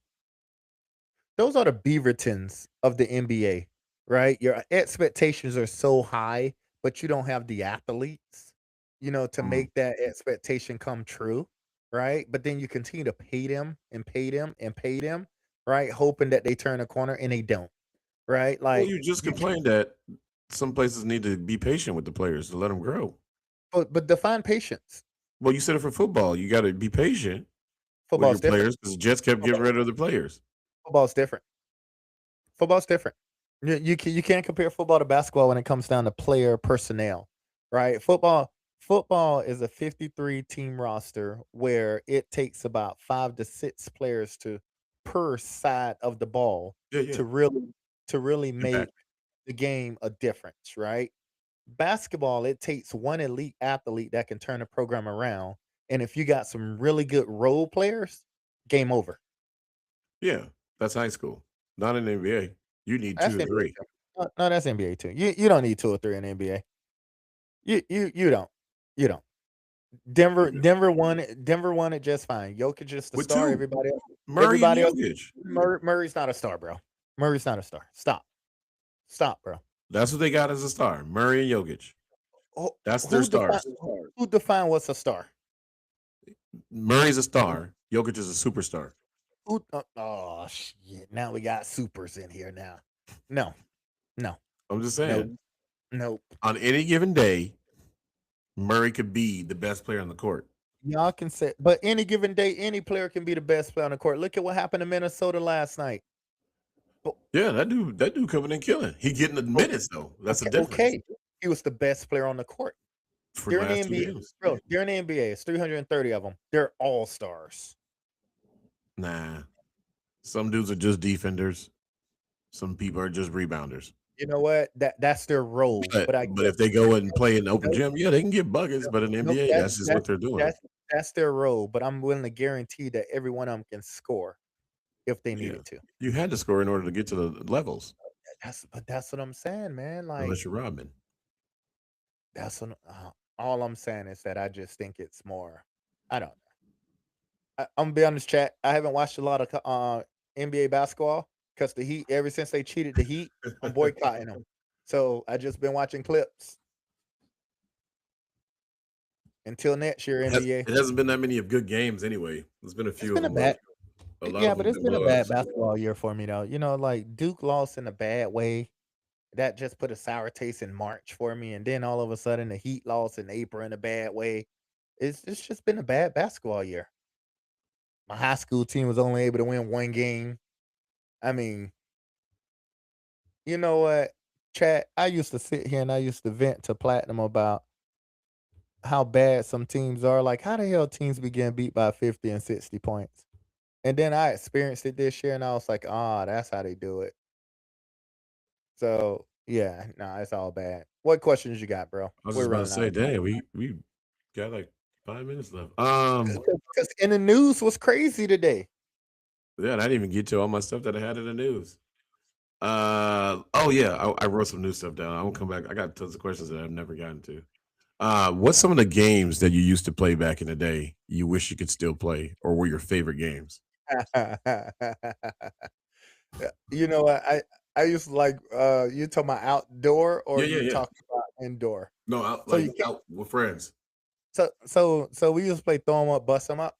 the Beavertons of the NBA, right? Your expectations are so high, but you don't have the athletes, to make that expectation come true, right? But then you continue to pay them and pay them and pay them, right? Hoping that they turn a corner and they don't, right? Well, Like, you just complained that some places need to be patient with the players to let them grow. but define patience. Well, you said it for football. You got to be patient Football's with your different. players because the Jets kept getting rid of the players. Football's different. Football's different. You can't compare football to basketball when it comes down to player personnel, right? Football is a 53 team roster where it takes about 5 to 6 players per side of the ball Yeah. to really make Impact. the game a difference, right? Basketball, it takes one elite athlete that can turn a program around, and if you got some really good role players, game over. Yeah, that's high school, not in the NBA. You need That's 2 or NBA 3. too. No, that's NBA too. You don't need 2 or 3 in the NBA. You don't. You don't. Denver won it just fine. Jokic is the With star. 2. Everybody else. Murray and Everybody else. Jokic. Murray's not a star, bro. Murray's not a star. Stop, bro. That's what they got as a star. Murray and Jokic. Who- That's who their defi- stars. Who define what's a star? Murray's a star. Jokic is a superstar. Oh shit! Now we got supers in here now. No. I'm just saying. Nope. On any given day, Murray could be the best player on the court. Y'all can say, but any given day, any player can be the best player on the court. Look at what happened to Minnesota last night. Yeah, that dude coming and killing. He getting the minutes though. That's the difference. Okay, he was the best player on the court. For During the last 2 NBA, games. bro, during the NBA, it's 330 of them. They're all stars. Nah. Some dudes are just defenders. Some people are just rebounders. You know what? That's their role. But if they go and play in the open gym, yeah, they can get buckets. But in the NBA, that's just what they're doing. That's their role. But I'm willing to guarantee that every one of them can score if they needed to. You had to score in order to get to the levels. That's what I'm saying, man. Like, Unless you're Rodman. that's what, all I'm saying is that I just think it's more. I don't know. I'm gonna be honest, chat. I haven't watched a lot of NBA basketball because the Heat. Ever since they cheated the Heat, I'm boycotting them. So I just been watching clips. Until next year, NBA. It hasn't been that many of good games anyway. There's been a few. It's been of a them. bad. lot Yeah, of but them it's been a been bad blows. basketball year for me though. Like Duke lost in a bad way. That just put a sour taste in March for me, and then all of a sudden the Heat lost in April in a bad way. It's just been a bad basketball year. My high school team was only able to win 1 game. I mean, you know what, chat? I used to sit here and I used to vent to Platinum about how bad some teams are. Like, how the hell teams be getting beat by 50 and 60 points? And then I experienced it this year, and I was like, that's how they do it. So yeah, it's all bad. What questions you got, bro? I was We're just about to running say, out of time. dang, we got like 5 minutes left. Because in the news was crazy today. Yeah, and I didn't even get to all my stuff that I had in the news. Oh yeah, I wrote some new stuff down. I won't come back. I got tons of questions that I've never gotten to. What's some of the games that you used to play back in the day you wish you could still play, or were your favorite games? You know what? I used to like you talking about outdoor or Yeah. talking about indoor? No, So you can't out with friends. so we used to play throw 'em up, bust 'em up.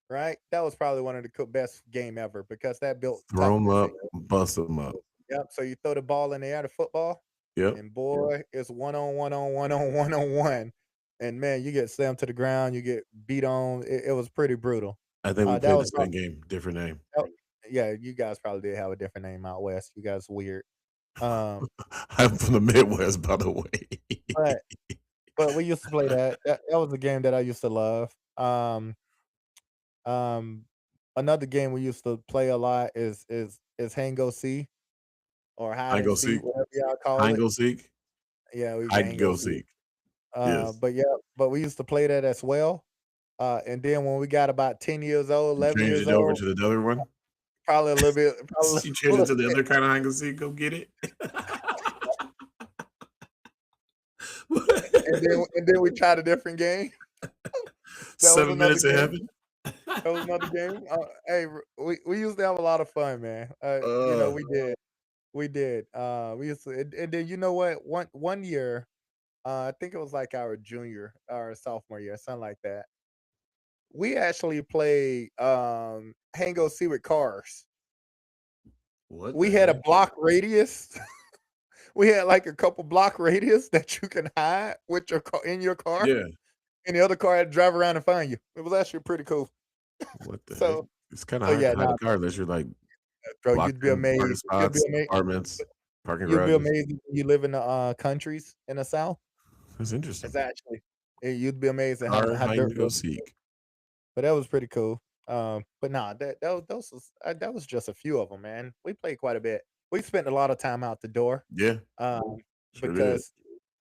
right? That was probably one of the best game ever because that built Throw them toughness in up, you. bust them up. Yep. So you throw the ball in the air to football, Yep. and boy, it's one on one, and man, you get slammed to the ground, you get beat on. It was pretty brutal. I think we That played the was same game, different name. that, yeah. You guys probably did have a different name out west. You guys weird. Um, I'm from the Midwest, by the way. but but we used to play that. That was a game that I used to love. Um, another game we used to play a lot is hang go see or hide Hide and go seek, seek. whatever y'all call Hide it. go seek. Yeah, we used to Hide hang go go seek. seek. Yes. But yeah, but we used to play that as well. And then when we got about 10 years old, You 11 changed years it over old, to the other one. probably a little bit, probably You a changed it little to the bit. other kind of hide go seek. Go get it. And then we tried a different game. That was 7 another minutes of game. heaven. That was another game. Hey, we used to have a lot of fun, man. Uh, We did. We did. We used to, and then you know what? One year, I think it was like our junior or sophomore year, something like that. We actually played hang go see with cars. what We the had a heck? block radius. We had like a couple block radius that you can hide with your car in your car, Yeah. and the other car had to drive around and find you. It was actually pretty cool. What the heck? So, It's kind of so hard yeah, to hide a nah, car unless you're like bro, locked you'd be in parking amazed. spots, apartments, parking You'd be garages. amazed when you live in the countries in the South. That's It's interesting. actually, you'd be amazed at Car how hide dirt and go roads. seek. But that was pretty cool. But nah, that was just a few of them, man. We played quite a bit. We spent a lot of time out the door, Yeah, um, sure did. because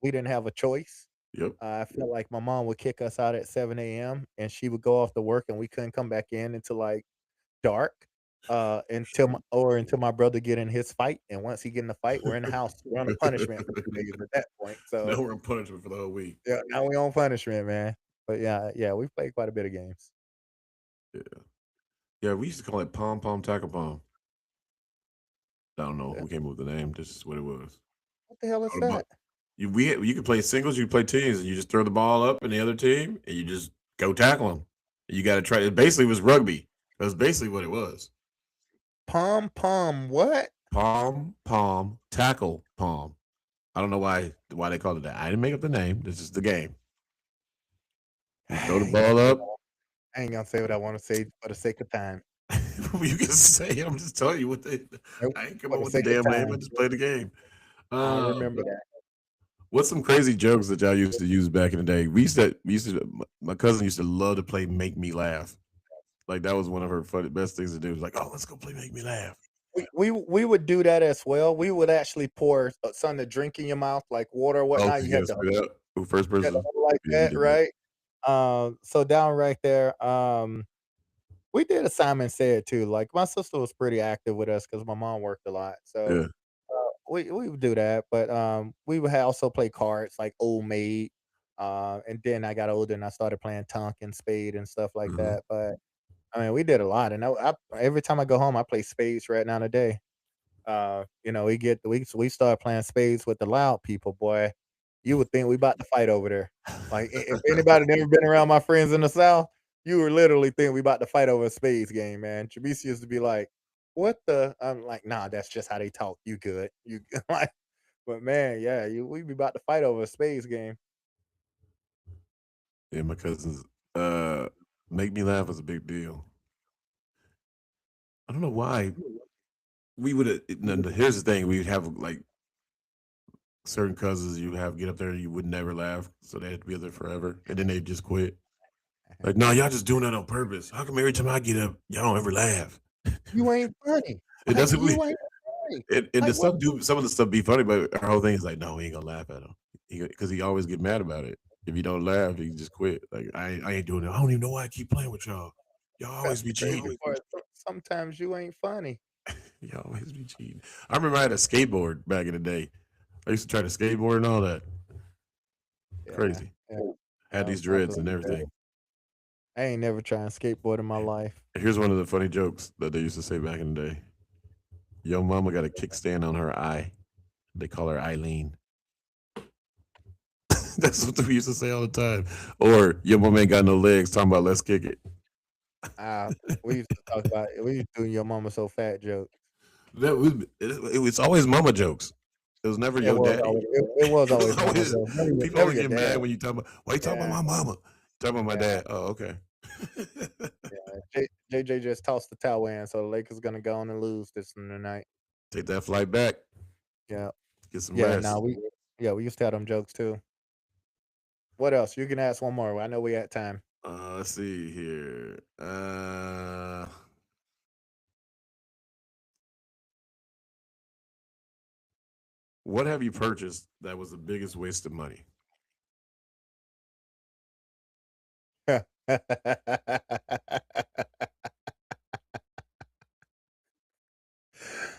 we didn't have a choice. Yep. I felt like my mom would kick us out at 7 a.m. and she would go off to work and we couldn't come back in until like dark. Until my brother get in his fight. And once he get in the fight, we're in the house. We're on a punishment for 2 days at that point. Now So we're on punishment for the whole week. yeah, now we on punishment, man. But yeah, we played quite a bit of games. Yeah, we used to call it pom pom tackle pom. I don't know. Yeah. We came up with the name. This is what it was. What the hell is All about- that? You could play singles, you could play teams, and you just throw the ball up in the other team, and you just go tackle them. You got to try. It basically was rugby. That's basically what it was. Pom pom, what? Pom pom tackle pom. I don't know why they called it that. I didn't make up the name. This is the game. You throw the ball up. I ain't gonna say what I want to say for the sake of time. You can say it. I'm just telling you what they. Nope, I ain't come for up the with the sake of damn name. I time. just played the game. I remember that. What's some crazy jokes that y'all used to use back in the day? We used to. My cousin used to love to play Make Me Laugh. Like that was one of her best things to do. It was like, oh, let's go play Make Me Laugh. We would do that as well. We would actually pour something to drink in your mouth, like water or Oh, whatnot. you You got had to to spit out. Who first you had person? to hold like Yeah, you that, did that. right? So down right there, we did a Simon Said too. Like my sister was pretty active with us because my mom worked a lot. So Yeah. we would do that, but we would also play cards like Old Maid. And then I got older and I started playing Tonkin, Spade, and stuff like Mhm. that. But I mean, we did a lot, and every time I go home, I play spades right now today. We start playing spades with the loud people, boy. You would think we about to fight over there. Like if anybody never been around my friends in the South, you would literally think we about to fight over a spades game, man. Tribisi used to be like, "What the?" I'm like, "Nah, that's just how they talk. You good? You like?" But man, yeah, we be about to fight over a spades game. Yeah, my cousins. Make Me Laugh was a big deal. I don't know why we would. Here's the thing: we'd have like certain cousins you have get up there, you would never laugh, so they had to be up there forever, and then they just quit. Like, no, y'all just doing that on purpose. How come every time I get up, y'all don't ever laugh? You ain't funny. It Like, doesn't. you ain't funny. And Like, the stuff some of the stuff be funny, but our whole thing is like, no, we ain't gonna laugh at him because he always get mad about it. If you don't laugh, he just quit. Like I ain't doing it. I don't even know why I keep playing with y'all. Y'all always be That's the crazy cheating. part. Sometimes you ain't funny. Y'all always be cheating. I remember I had a skateboard back in the day. I used to try to skateboard and all that. Yeah, Crazy. yeah. Had I these dreads and believe that. everything. I ain't never tried skateboard in my life. Here's one of the funny jokes that they used to say back in the day. Yo, mama got a kickstand on her eye. They call her Eileen. That's what we used to say all the time. Or your mama ain't got no legs. Talking about let's kick it. We used to talk about we used to do your mama so fat joke. It was always mama jokes. It was never your daddy. It was It always was mama always- joke. people Never always your get dad. mad when you talk about why you talking about my mama? Talking about my Yeah. dad. Oh, okay. JJ just tossed the towel in, so the Lakers gonna go on and lose this night. Take that flight back. Yeah. Get some Yeah, rest. no, we used to have them jokes too. What else? You can ask one more. I know we at time. Let's see here. What have you purchased that was the biggest waste of money?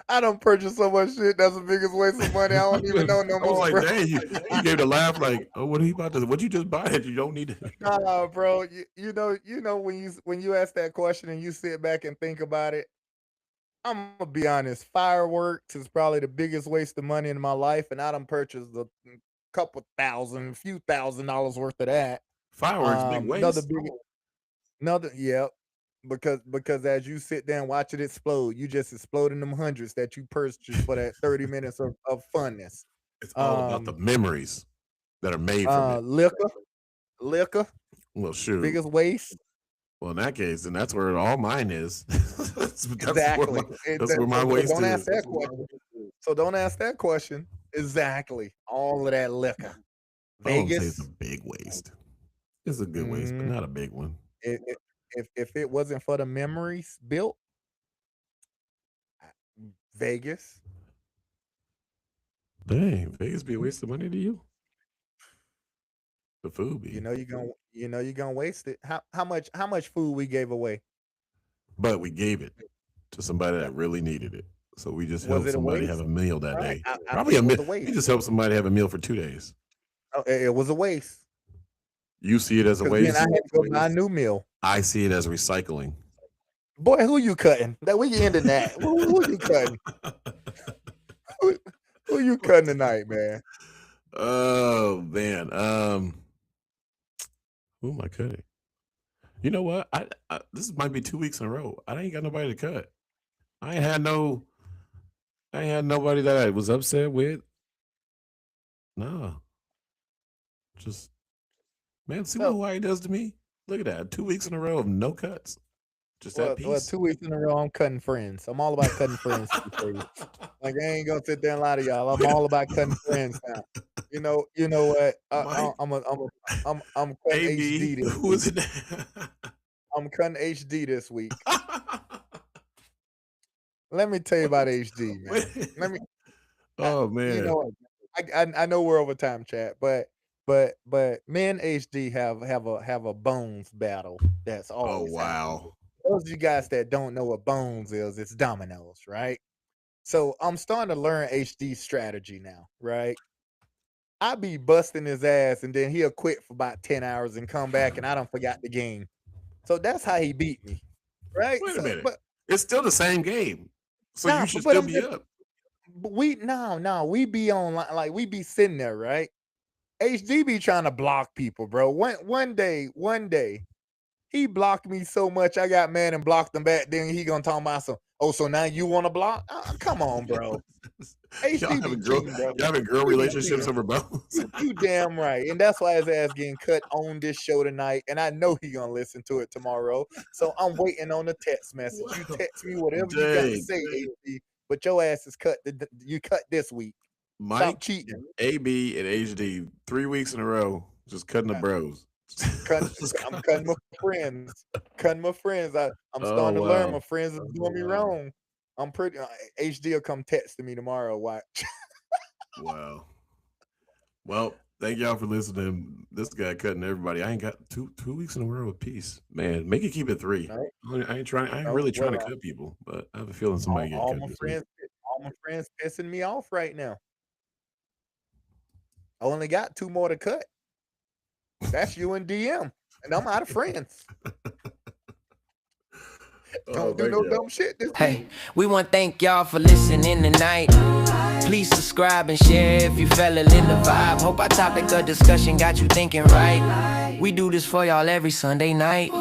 I don't purchase so much shit. That's the biggest waste of money. I don't even know no I was more, like, bro. dang, you gave the laugh like, oh, what are you about to? What you just buy that you don't need it? Nah, bro. You know when you ask that question and you sit back and think about it, I'm gonna be honest. Fireworks is probably the biggest waste of money in my life, and I done purchased a couple thousand, a few $1,000s worth of that. Fireworks, big waste. Yep. Because as you sit there and watch it explode, you just exploding them hundreds that you purchased for that 30 minutes of funness. It's all about the memories that are made from it. Liquor, Well, shoot. biggest waste. Well, in that case, then that's where all mine is. That's Exactly. That's where my waste don't is. ask that question. So don't ask that question. Exactly. All of that liquor. I won't say it's Vegas. a big waste. It's a good waste, but not a big one. If it wasn't for the memories built, Vegas. Dang, Vegas be a waste of money to you? The food be. You know you're gonna waste it. How much food we gave away? But we gave it to somebody that really needed it. So we just helped it a somebody waste? have a meal that Right. day. I Probably think a it was meal. a waste. We just helped somebody have a meal for 2 days. Oh, it was a waste. You see it as a 'Cause waste. then I had to go buy a new meal. I see it as recycling. Boy, who you cutting? That we ending that. Who you cutting? Who you cutting tonight, man? Oh man. Who am I cutting? You know what? I this might be 2 weeks in a row. I ain't got nobody to cut. I ain't had nobody that I was upset with. No. Just man, see what So- Hawaii does to me? Look at that. 2 weeks in a row of no cuts. Just Well, that peace. 2 weeks in a row, I'm cutting friends. I'm all about cutting friends. these days. Like I ain't gonna sit there and lie to y'all. I'm all about cutting friends now. You know what? Mike. I'm cutting AB, HD this who week. is it? I'm cutting HD this week. Let me tell you about HD, man. Let me. Oh man. You know, I know we're over time, chat, but me and HD have a bones battle. That's all. Oh wow. Those of you guys that don't know what bones is, it's dominoes, right? So I'm starting to learn HD strategy now, right? I be busting his ass and then he'll quit for about 10 hours and come back and I don't forgot the game. So that's how he beat me, right? Wait a So, minute. but It's still the same game. So Nah, you should but still I'm be just- up. but we we be online, like we be sitting there, right? HD be trying to block people, bro. One day, he blocked me so much I got mad and blocked him back. Then he gonna talk about some. Oh, so now you want to block? Come on, bro. HD Y'all be having girl, cheating, bro. y'all having girl relationships over bones. You damn right, and that's why his ass getting cut on this show tonight. And I know he gonna listen to it tomorrow. So I'm waiting on the text message. You Wow. text me whatever you got to Dang. say, HD. But your ass is cut. You cut this week. Stop Mike, cheating. AB, and HD 3 weeks in a row, just cutting the bros. I'm cutting my friends. Cutting my friends. I'm starting to learn wow. my friends is doing me wrong. I'm pretty. HD will come texting me tomorrow. Watch. Wow. Well, thank y'all for listening. This guy cutting everybody. I ain't got two weeks in a row of peace. Man, make it keep it 3. Right. I ain't No, really trying to well, cut people, but I have a feeling somebody get all cut my this week. friends, all my friends pissing me off right now. I only got 2 more to cut. That's you and DM, and I'm out of friends. Don't do thank no y'all. dumb shit. This Hey, we want to thank y'all for listening tonight. Please subscribe and share if you fell in the vibe. Hope our topic of discussion got you thinking right. We do this for y'all every Sunday night.